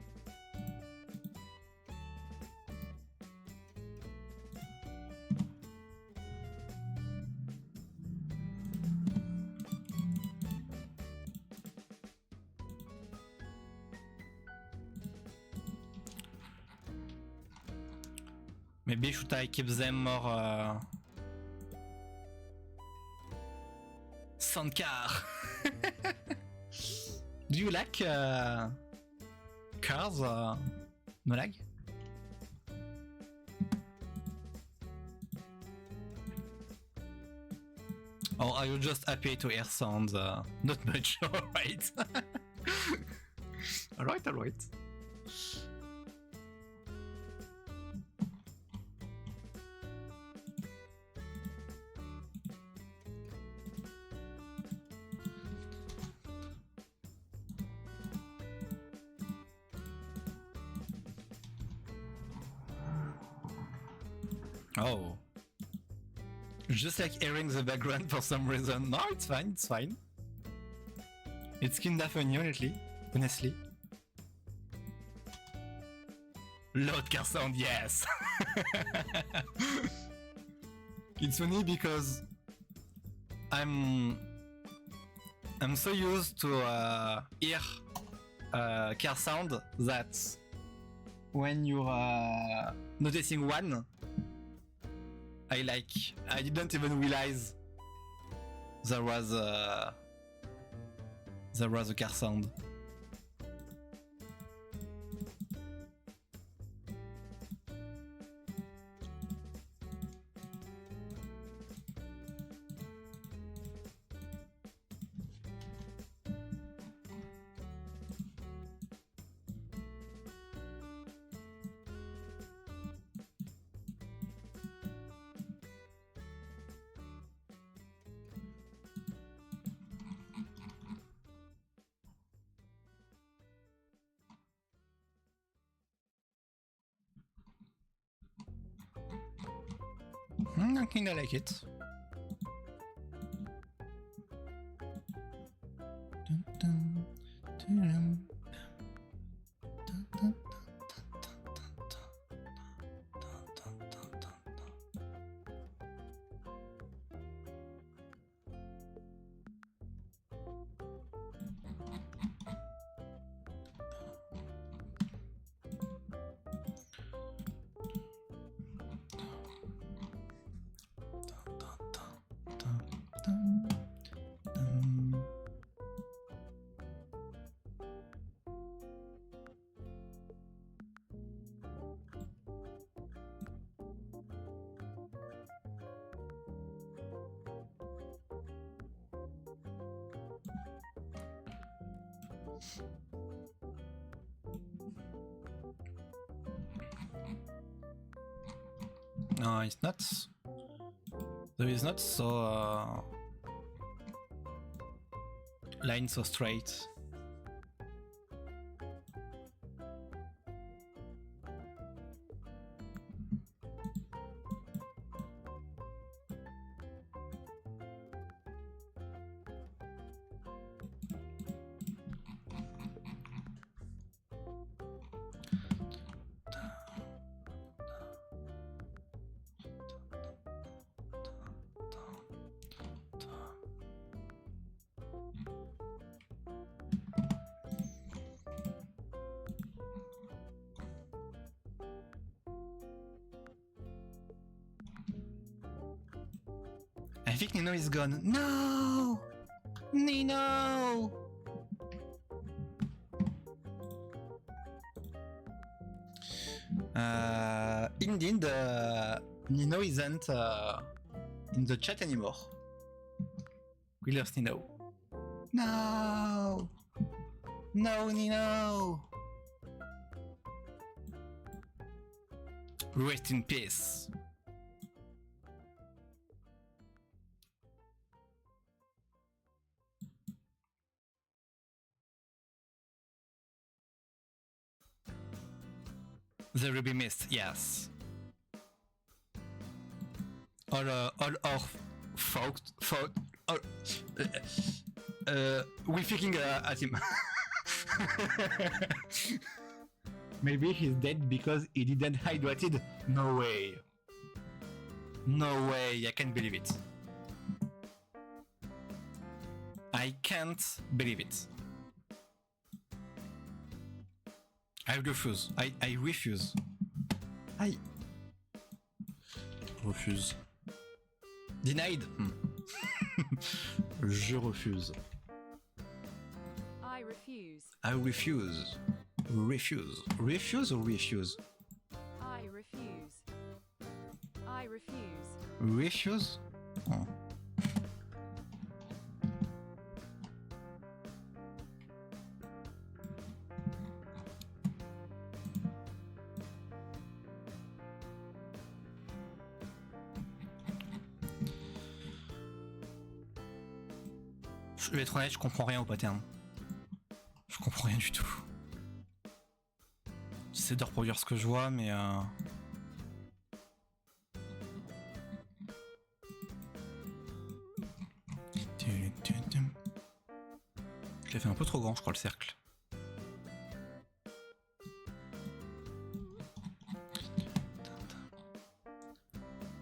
Maybe should I keep them more Sankar? Do you like cars, Molag? Or are you just happy to hear sounds? Not much, alright. Alright, alright. Oh. Just like hearing the background for some reason. No, it's fine, it's fine. It's kinda funny, honestly. Loud car sound, yes! It's funny because I'm so used to hear car sound that when you're noticing one, I didn't even realize there was a car sound. I kinda like it. No, it's not. There is not so line so straight. think Nino is gone. No! Nino! Indeed, Nino isn't in the chat anymore. We lost Nino. No! No, Nino! Rest in peace. They will be missed, yes. All our folks, we're thinking at him. Maybe he's dead because he didn't hydrate it. No way. No way, I can't believe it. I can't believe it. I refuse. I refuse. I refuse. Denied. Je refuse. I refuse. I refuse. Refuse. Refuse or refuse? I refuse. I refuse. Refuse? Oh. Je vais être honnête, je comprends rien au pattern. Je comprends rien du tout. J'essaie de reproduire ce que je vois, mais je l'ai fait un peu trop grand, je crois, le cercle.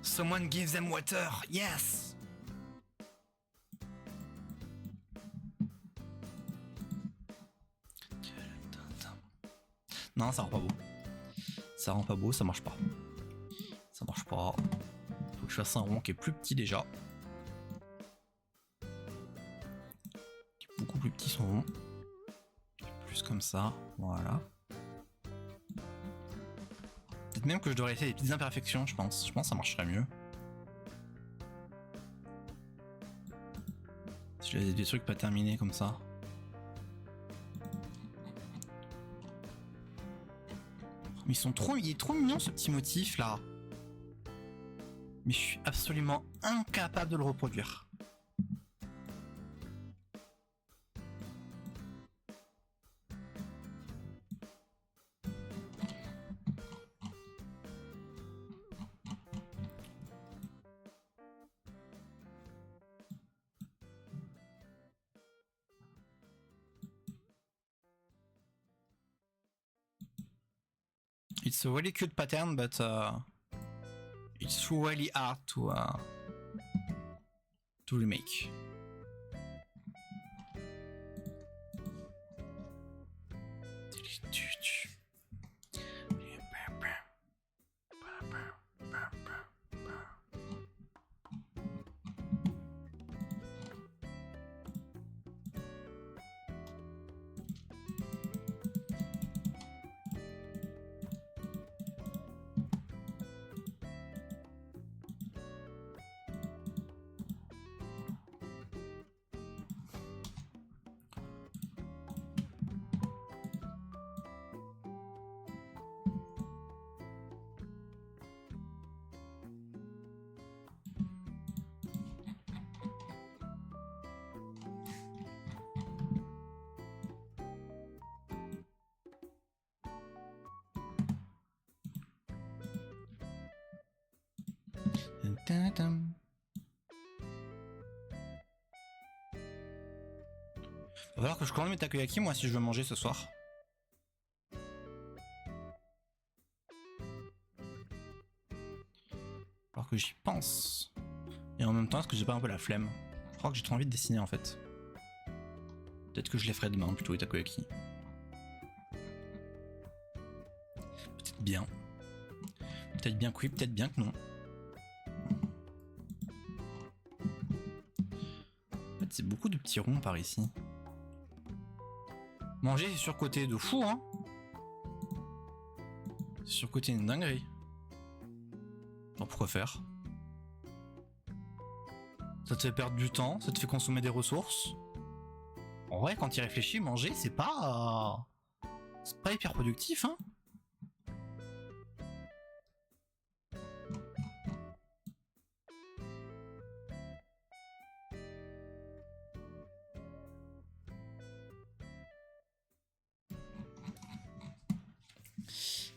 Someone give them water, yes! Non, ça rend pas beau. Ça rend pas beau, ça marche pas. Ça marche pas. Faut que je fasse un rond qui est plus petit déjà. Qui est beaucoup plus petit son rond. Plus comme ça, voilà. Peut-être même que je devrais essayer des petites imperfections, je pense. Je pense que ça marcherait mieux. Si j'avais des trucs pas terminés comme ça. Mais il est trop mignon ce petit motif là. Mais je suis absolument incapable de le reproduire. It's a really cute pattern, but it's really hard to remake. Va falloir que je commande mes takoyaki moi si je veux manger ce soir. Alors que j'y pense. Et en même temps, est-ce que j'ai pas un peu la flemme? Je crois que j'ai trop envie de dessiner en fait. Peut-être que je les ferai demain plutôt les takoyaki. Peut-être bien. Peut-être bien que oui, peut-être bien que non. fait, c'est beaucoup de petits ronds par ici. Manger, c'est surcoté de fou, hein. C'est surcoté une dinguerie. Alors pourquoi faire? Ça te fait perdre du temps, ça te fait consommer des ressources. En vrai, quand tu y réfléchis, manger, c'est pas hyper productif, hein.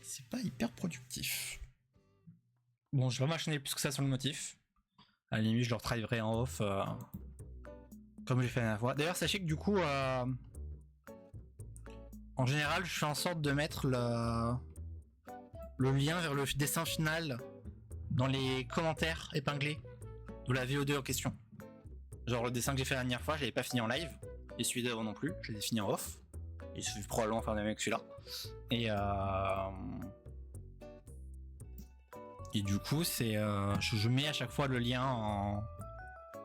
C'est pas hyper productif. Bon, je vais pas m'acharner plus que ça sur le motif. À la limite, je le retravaillerai en off, comme j'ai fait la dernière fois. D'ailleurs, sachez que du coup, en général, je fais en sorte de mettre le lien vers le dessin final dans les commentaires épinglés de la VO2 en question. Genre le dessin que j'ai fait la dernière fois, je l'avais pas fini en live, et celui d'avant non plus, je l'ai fini en off. Il suffit probablement faire de même avec celui-là. Et du coup, c'est je mets à chaque fois le lien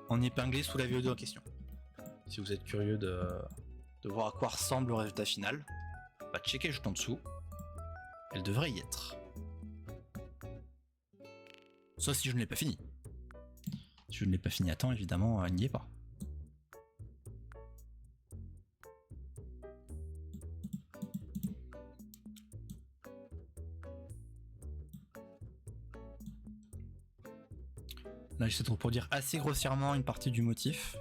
en épinglé sous la VO2 en question. Si vous êtes curieux de voir à quoi ressemble le résultat final, bah checker juste en dessous. Elle devrait y être. Sauf si je ne l'ai pas fini. Si je ne l'ai pas fini à temps, évidemment, elle n'y est pas. Là, j'essaie de reproduire assez grossièrement une partie du motif.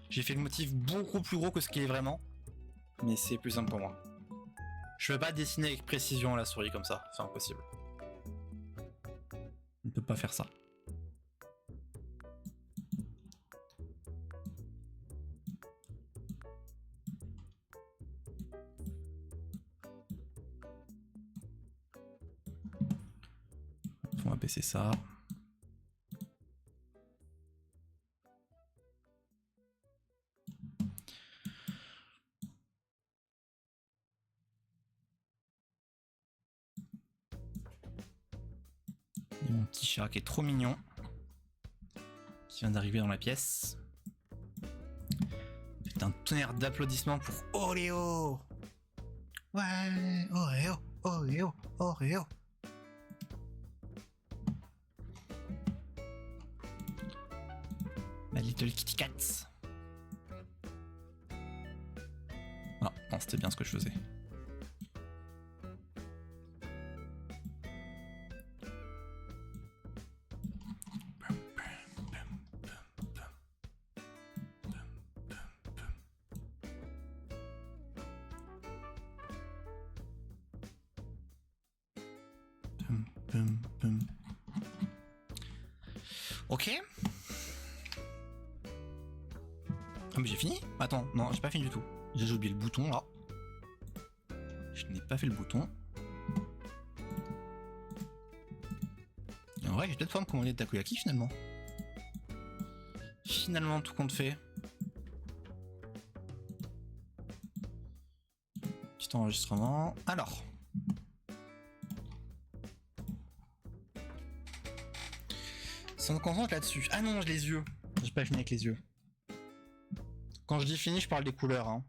J'ai fait le motif beaucoup plus gros que ce qu'il est vraiment, mais c'est plus simple pour moi. Je peux pas dessiner avec précision la souris comme ça, c'est impossible. On ne peut pas faire ça. On va baisser ça. Et mon petit chat qui est trop mignon, qui vient d'arriver dans la pièce. Faites un tonnerre d'applaudissements pour Oreo. Ouais, Oreo, Oreo, Oreo. Ma little kitty cat. Ah, non, c'était bien ce que je faisais. Ok. Ah mais j'ai fini? Attends, non, j'ai pas fini du tout. J'ai oublié le bouton là. Je n'ai pas fait le bouton. Et en vrai, j'ai peut-être pas me commander de takoyaki finalement. Finalement, tout compte fait. Petit enregistrement. Alors. Si on se concentre là-dessus. Ah non, j'ai les yeux. J'ai pas fini avec les yeux. Quand je dis fini, je parle des couleurs. Hein.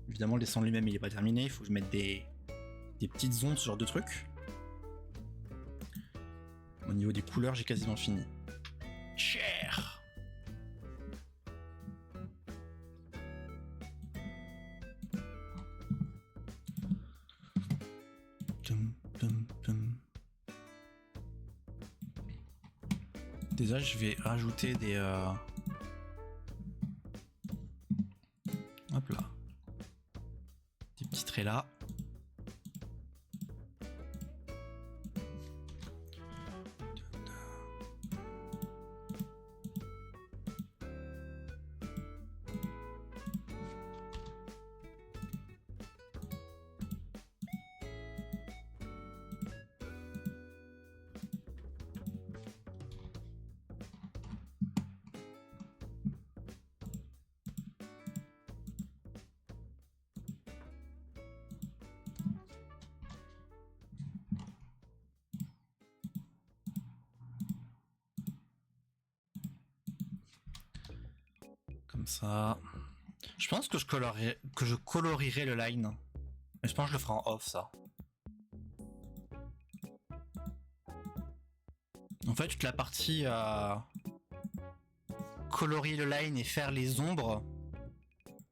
Évidemment, le dessin lui-même, il est pas terminé. Il faut que je mette des petites ondes, ce genre de trucs. Au niveau des couleurs, j'ai quasiment fini. Cher. Déjà, je vais rajouter des... Hop là. Des petits traits là. Ça. Je pense que je colorierai le line. Mais je pense que je le ferai en off, ça. En fait, toute la partie colorier le line et faire les ombres,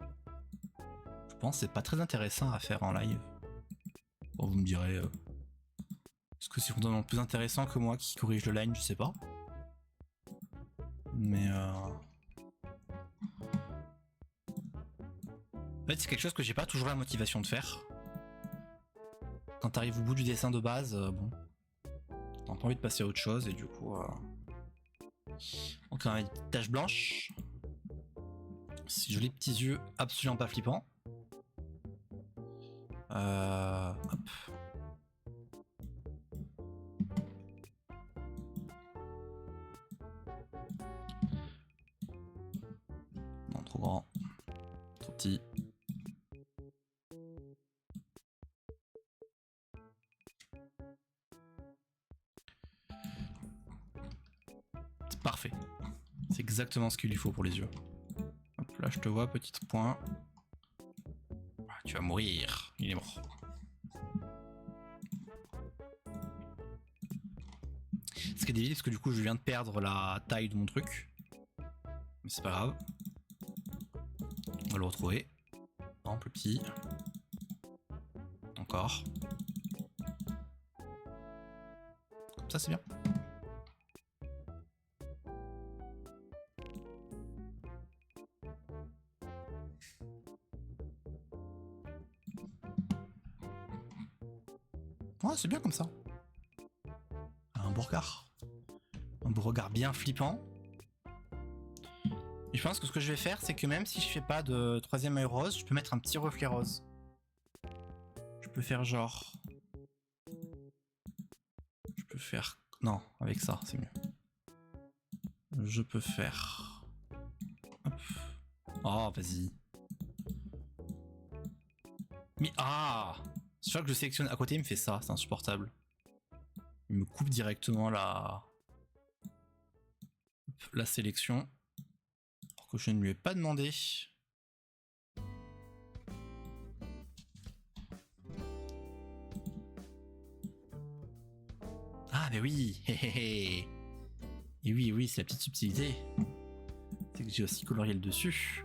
je pense que c'est pas très intéressant à faire en live. Bon, vous me direz, est-ce que c'est vraiment plus intéressant que moi qui corrige le line, je sais pas. Mais en fait, c'est quelque chose que j'ai pas toujours la motivation de faire. Quand t'arrives au bout du dessin de base, bon, t'as pas envie de passer à autre chose et du coup, donc on a une tache blanche, ces jolis petits yeux absolument pas flippants. Hop. Non, trop grand, trop petit. C'est parfait. C'est exactement ce qu'il lui faut pour les yeux. Hop, là je te vois, petit point. Ah, tu vas mourir, il est mort. Ce qui est débile parce que du coup je viens de perdre la taille de mon truc. Mais c'est pas grave. On va le retrouver. Non, plus petit. Encore. Comme ça c'est bien. Ouais, c'est bien comme ça. Un beau regard. Un beau regard bien flippant. Et je pense que ce que je vais faire, c'est que même si je fais pas de troisième œil rose, je peux mettre un petit reflet rose. Je peux faire genre... Je peux faire... Non, avec ça, c'est mieux. Je peux faire... Hop. Oh, vas-y. Mais ah! Chaque fois que je sélectionne à côté, il me fait ça, c'est insupportable. Il me coupe directement la sélection. Alors que je ne lui ai pas demandé. Ah mais oui, hé hé hé. Et oui, oui, c'est la petite subtilité. C'est que j'ai aussi colorié le dessus.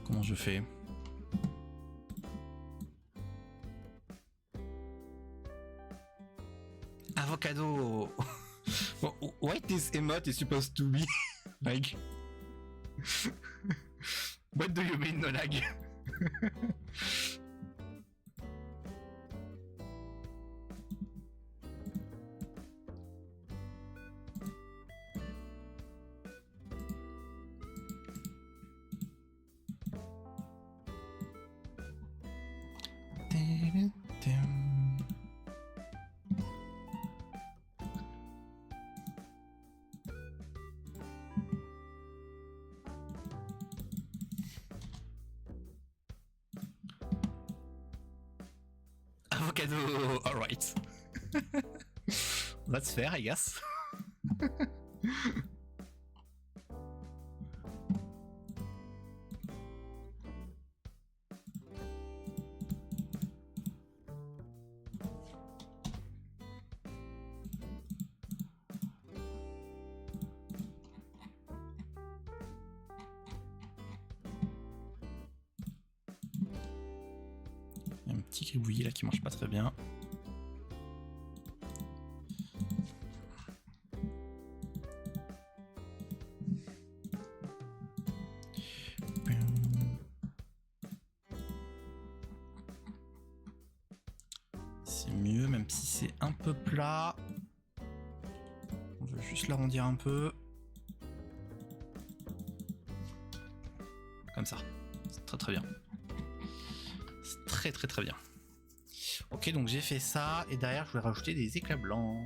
Comment je fais? Avocado. Why this emote is supposed to be like? What do you mean no lag? Avocado, alright. That's fair, I guess. Il y a un petit gribouillis là qui marche pas très bien. C'est mieux, même si c'est un peu plat. On veut juste l'arrondir un peu. Comme ça. C'est très très bien. C'est très très très bien. Ok, donc j'ai fait ça et derrière je vais rajouter des éclats blancs.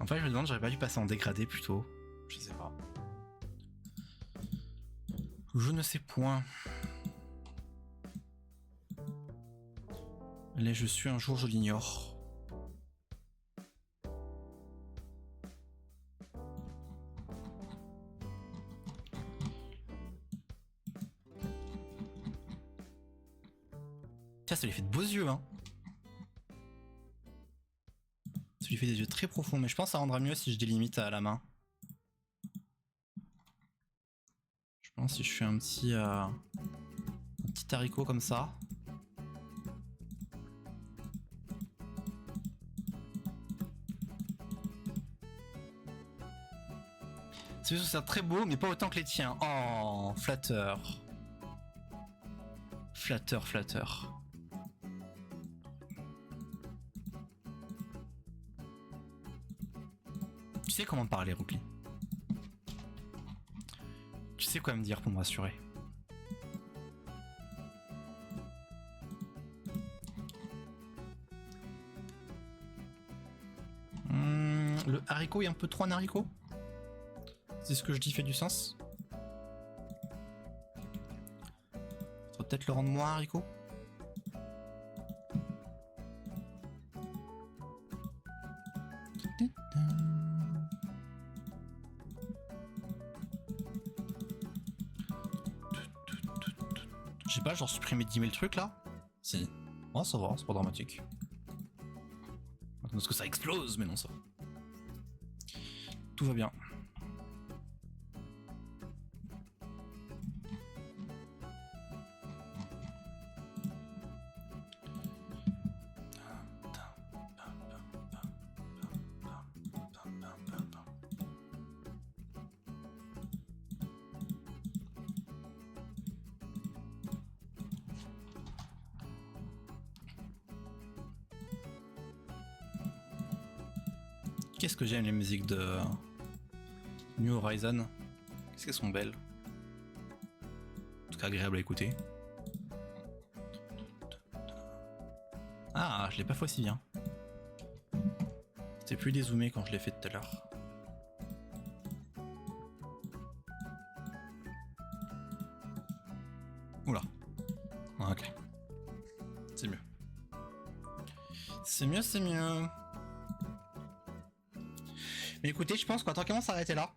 En fait, je me demande, j'aurais pas dû passer en dégradé plutôt. Je sais pas. Je ne sais point. Les je suis un jour, je l'ignore. Tiens, ça lui fait de beaux yeux, hein. Ça lui fait des yeux très profonds, mais je pense que ça rendra mieux si je délimite à la main. Je pense si je fais un petit haricot comme ça. C'est juste ça très beau, mais pas autant que les tiens. Oh, flatteur. Flatteur, flatteur. Tu sais comment parler, Rookly. Tu sais quoi me dire pour me rassurer. Le haricot est un peu trop un haricot. C'est ce que je dis fait du sens. Faudrait peut-être le rendre moins haricot. Je sais pas, genre supprimer 10 000 trucs là. Si. Oh, ça va, c'est pas dramatique. Parce que ça explose, mais non, ça va. Tout va bien. Qu'est-ce que j'aime les musiques de New Horizon. Qu'est-ce qu'elles sont belles. En tout cas agréable à écouter. Ah, je l'ai pas fait aussi bien. C'était plus dézoomé quand je l'ai fait tout à l'heure. Oula. Ah, ok. C'est mieux. C'est mieux, c'est mieux. Mais écoutez, je pense qu'on va tranquillement s'arrêter là.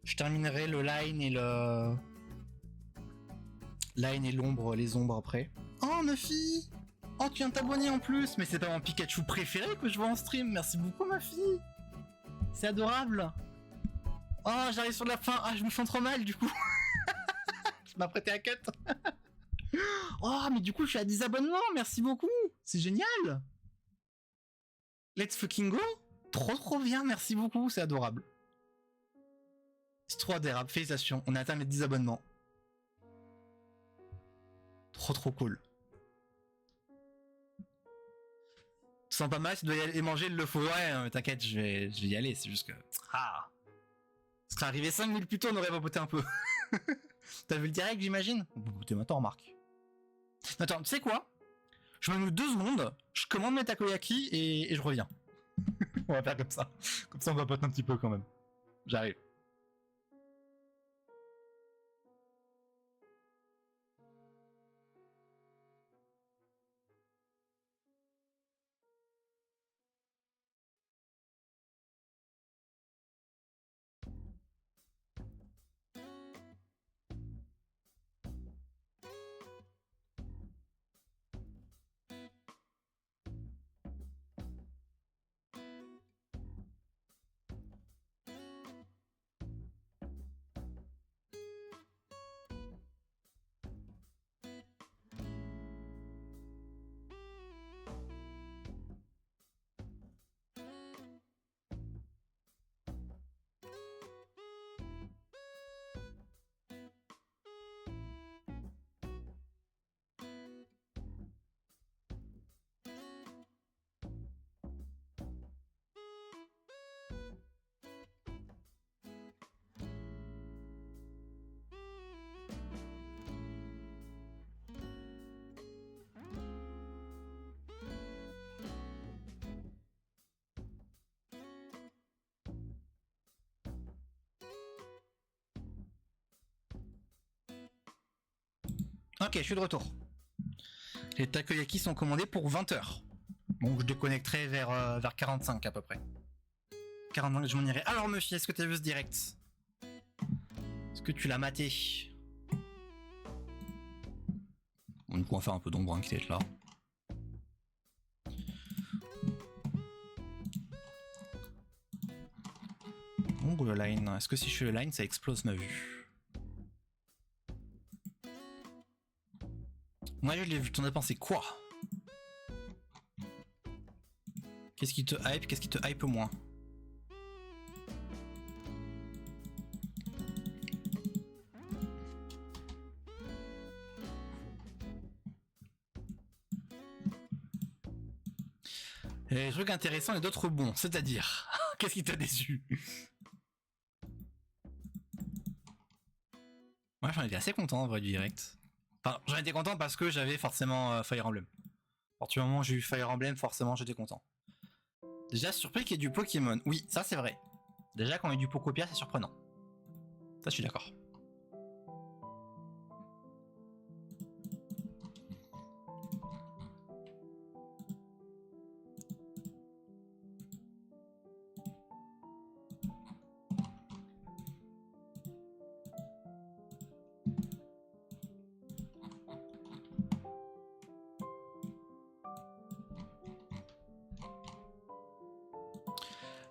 Je terminerai le line et le... Line et l'ombre, les ombres après. Oh, ma fille! Oh, tu viens de t'abonner en plus! Mais c'est pas mon Pikachu préféré que je vois en stream. Merci beaucoup, ma fille! C'est adorable! Oh, j'arrive sur la fin. Ah, je me sens trop mal, du coup. Je m'apprêtais à cut. Oh, mais du coup, je suis à 10 abonnements. Merci beaucoup! C'est génial! Let's fucking go! Trop bien, merci beaucoup, c'est adorable. C'est trop adorable, félicitations, on a atteint les 10 abonnements. Trop cool. Tu sens pas mal, tu dois y aller manger le faux. Ouais, t'inquiète, je vais y aller, c'est juste que... Ah, ce serait arrivé 5 minutes plus tôt, on aurait vapoté un peu. T'as vu le direct, j'imagine? On peut vapoter maintenant, remarque. Attends, tu sais quoi? Je me mets 2 secondes, je commande mes takoyaki et je reviens. On va faire comme ça. Comme ça, on vapote un petit peu quand même. J'arrive. Ok, je suis de retour. Les takoyaki sont commandés pour 20h. Donc je déconnecterai vers 45 à peu près. 45 je m'en irai. Alors Muffy, est-ce que tu as vu ce direct? Est-ce que tu l'as maté? Bon, du coup on va faire un peu d'ombre hein, qui est là. Ombre le line. Est-ce que si je fais le line ça explose ma vue? Moi je l'ai vu, t'en as pensé quoi? Qu'est-ce qui te hype? Qu'est-ce qui te hype moins? Il y a des trucs intéressants et d'autres bons, c'est-à-dire qu'est-ce qui t'a déçu? Moi j'en étais assez content en vrai du direct. Enfin j'en étais content parce que j'avais forcément Fire Emblem. À partir du moment où j'ai eu Fire Emblem, forcément j'étais content. Déjà surpris qu'il y ait du Pokémon. Oui, ça c'est vrai. Déjà quand il y a du Pokopia, c'est surprenant. Ça je suis d'accord.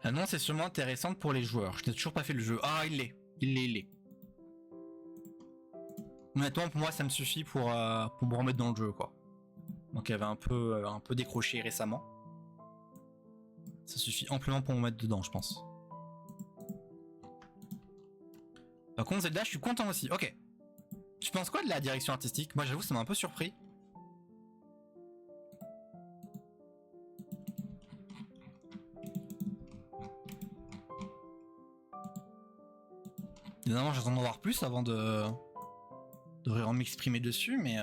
L'annonce est sûrement intéressante pour les joueurs. Je n'ai toujours pas fait le jeu. Ah, il l'est. Honnêtement, pour moi, ça me suffit pour me remettre dans le jeu, quoi. Donc, il y avait un peu décroché récemment. Ça suffit amplement pour me mettre dedans, je pense. Par contre, Zelda, je suis content aussi. Ok. Tu penses quoi de la direction artistique? Moi, j'avoue, ça m'a un peu surpris. Évidemment, j'attends d'en voir plus avant de vraiment m'exprimer dessus, mais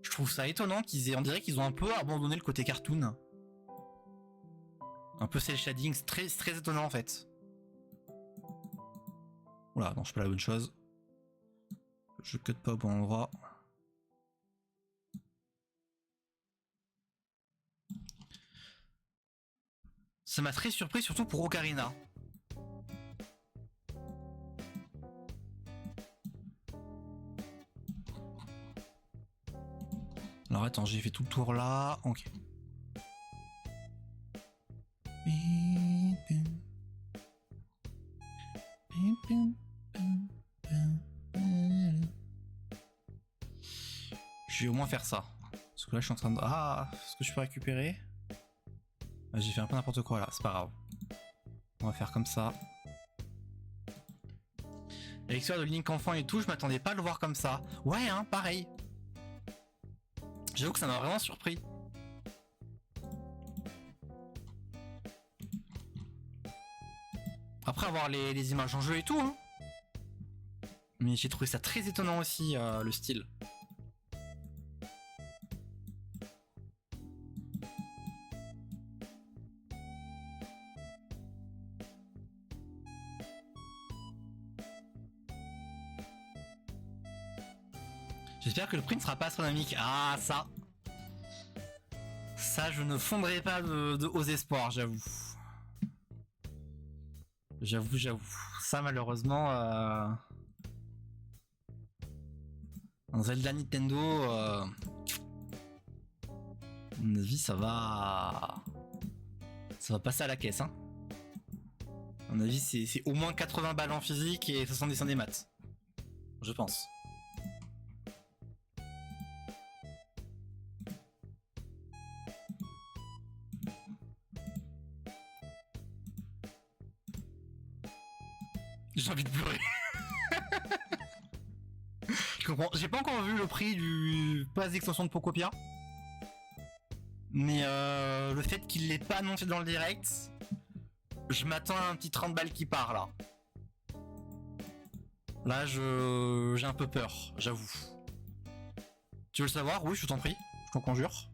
je trouve ça étonnant on dirait qu'ils ont un peu abandonné le côté cartoon. Un peu cel shading, c'est très étonnant en fait. Oula, non, je fais pas la bonne chose. Je cut pas au bon endroit. Ça m'a très surpris, surtout pour Ocarina. Alors attends, j'ai fait tout le tour là. Ok. Je vais au moins faire ça. Parce que là je suis en train de... Ah, est-ce que je peux récupérer? J'ai fait un peu n'importe quoi là, c'est pas grave. On va faire comme ça. Et l'histoire de Link enfant et tout, je m'attendais pas à le voir comme ça. Ouais, hein, pareil. J'avoue que ça m'a vraiment surpris. Après avoir les images en jeu et tout, hein. Mais j'ai trouvé ça très étonnant aussi, le style. J'espère que le prix ne sera pas astronomique. Ah, ça. Ça, je ne fondrai pas de hauts espoirs, j'avoue. J'avoue. Ça, malheureusement... Un Zelda Nintendo... À mon avis, ça va passer à la caisse, hein. À mon avis, c'est au moins 80 balles en physique et 70 en des maths. Je pense. J'ai envie de pleurer. Je comprends. J'ai pas encore vu le prix du pass d'extension de Pokopia. Mais le fait qu'il l'ait pas annoncé dans le direct, je m'attends à un petit 30 balles qui part là. Là, j'ai un peu peur, j'avoue. Tu veux le savoir? Oui, je t'en prie. Je t'en conjure.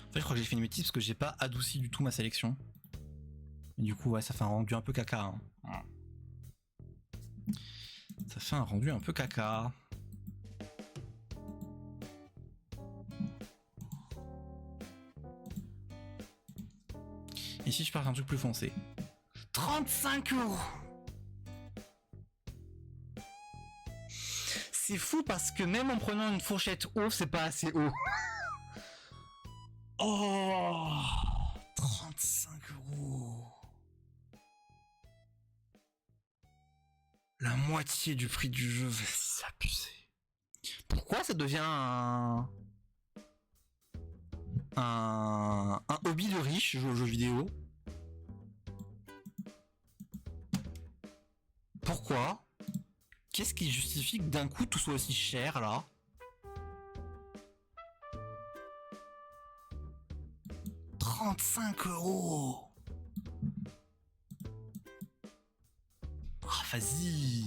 En fait, je crois que j'ai fait une bêtise parce que j'ai pas adouci du tout ma sélection. Et du coup, ouais, ça fait un rendu un peu caca. Hein. Ça fait un rendu un peu caca. Et si je pars un truc plus foncé? 35 €. C'est fou parce que même en prenant une fourchette haut, c'est pas assez haut. Oh, 35 €. La moitié du prix du jeu, c'est abusé. Pourquoi ça devient un hobby de riche, jouer aux jeux vidéo? Pourquoi? Qu'est-ce qui justifie que d'un coup tout soit aussi cher là? « 35 €. Ah, vas-y.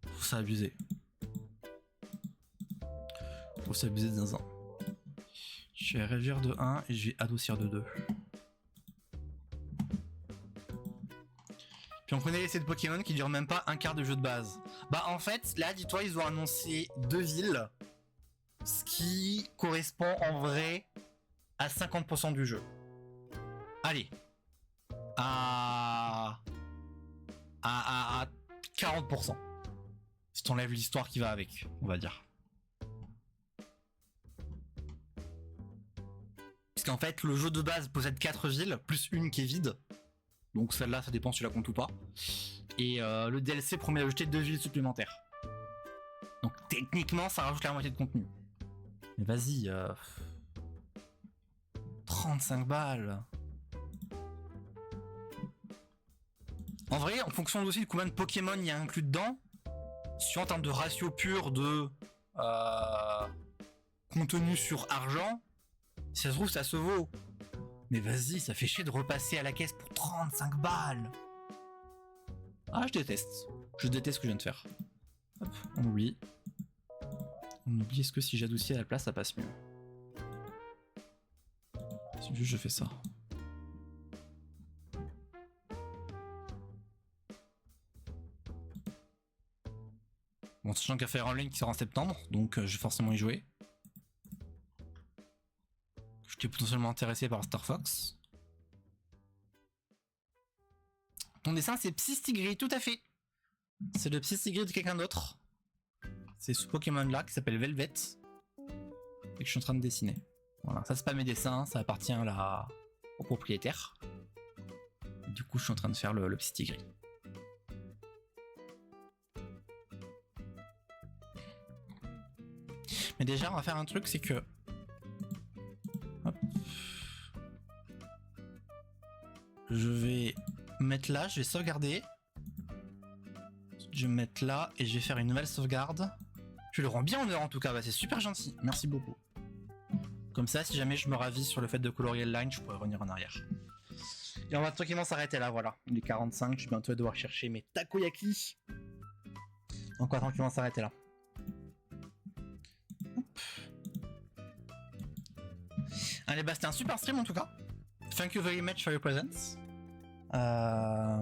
Faut s'abuser. Faut s'abuser de zinzin. Je vais réduire de 1 et je vais adoucir de 2. Puis on connaît l'essai de Pokémon qui dure même pas un quart de jeu de base. Bah en fait, là, dis-toi, ils ont annoncé 2 villes, ce qui correspond en vrai à 50% du jeu. Allez. À 40%. Si t'enlèves l'histoire qui va avec, on va dire. Parce qu'en fait, le jeu de base possède 4 villes, plus une qui est vide. Donc celle-là, ça dépend si tu la comptes ou pas. Et le DLC promet d'ajouter 2 villes supplémentaires. Donc techniquement, ça rajoute la moitié de contenu. Mais vas-y, 35 balles. En vrai, en fonction aussi de combien de Pokémon il y a inclus dedans, si en termes de ratio pur de contenu sur argent, si ça se trouve, ça se vaut. Mais vas-y, ça fait chier de repasser à la caisse pour 35 balles. Ah, je déteste. Je déteste ce que je viens de faire. Hop, on oublie. On oublie, est-ce que si j'adoucis à la place, ça passe mieux? Si juste je fais ça. Bon, sachant qu'il y a Fire Emblem qui sort en septembre, donc je vais forcément y jouer. J'étais potentiellement intéressé par Star Fox. Ton dessin, c'est Psystigris, tout à fait. C'est le Psystigris de quelqu'un d'autre. C'est ce Pokémon-là qui s'appelle Velvet. Et que je suis en train de dessiner. Voilà, ça c'est pas mes dessins, ça appartient au propriétaire. Et du coup, je suis en train de faire le Psystigris. Mais déjà, on va faire un truc, c'est que... Hop. Je vais mettre là, je vais sauvegarder. Je vais me mettre là et je vais faire une nouvelle sauvegarde. Tu le rends bien en heure en tout cas, bah, c'est super gentil, merci beaucoup. Comme ça, si jamais je me ravis sur le fait de colorier le line, je pourrais revenir en arrière. Et on va tranquillement s'arrêter là, voilà. Il est 45, je vais bientôt devoir chercher mes takoyaki. Donc on va tranquillement s'arrêter là. Allez, bah c'était un super stream en tout cas. Thank you very much for your presence.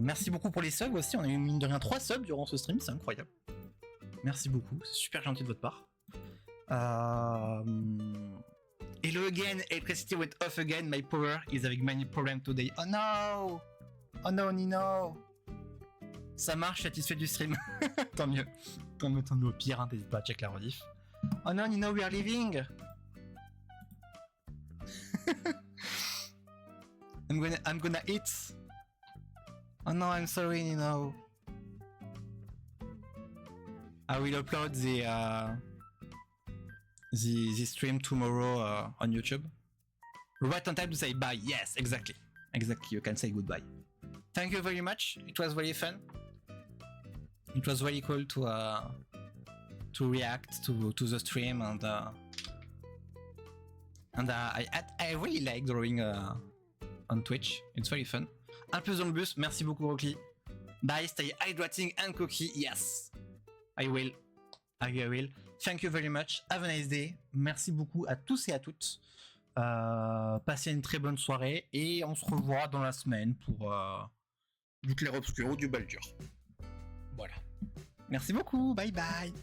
Merci beaucoup pour les subs aussi. On a eu mine de rien 3 subs durant ce stream, c'est incroyable. Merci beaucoup, c'est super gentil de votre part. Hello again, electricity went off again. My power is having many problems today. Oh no! Oh no, Nino! Ça marche, satisfait du stream. Tant mieux. Tant mieux. Au pire, hein, t'hésites pas à check la rediff. Oh no, Nino, we are leaving! I'm gonna eat. Oh no, I'm sorry, Nino. I will upload the stream tomorrow on YouTube. Right on time to say bye. Yes, exactly. Exactly, you can say goodbye. Thank you very much. It was very fun. It was very cool to react to the stream and I really like drawing on Twitch. It's very fun. Un plus dans le bus. Merci beaucoup, Rocky. Bye. Stay hydrating and cookie. Yes, I will. Thank you very much. Have a nice day. Merci beaucoup à tous et à toutes. Passez une très bonne soirée et on se revoit dans la semaine pour du clair obscur ou du Baldur. Voilà. Merci beaucoup. Bye bye.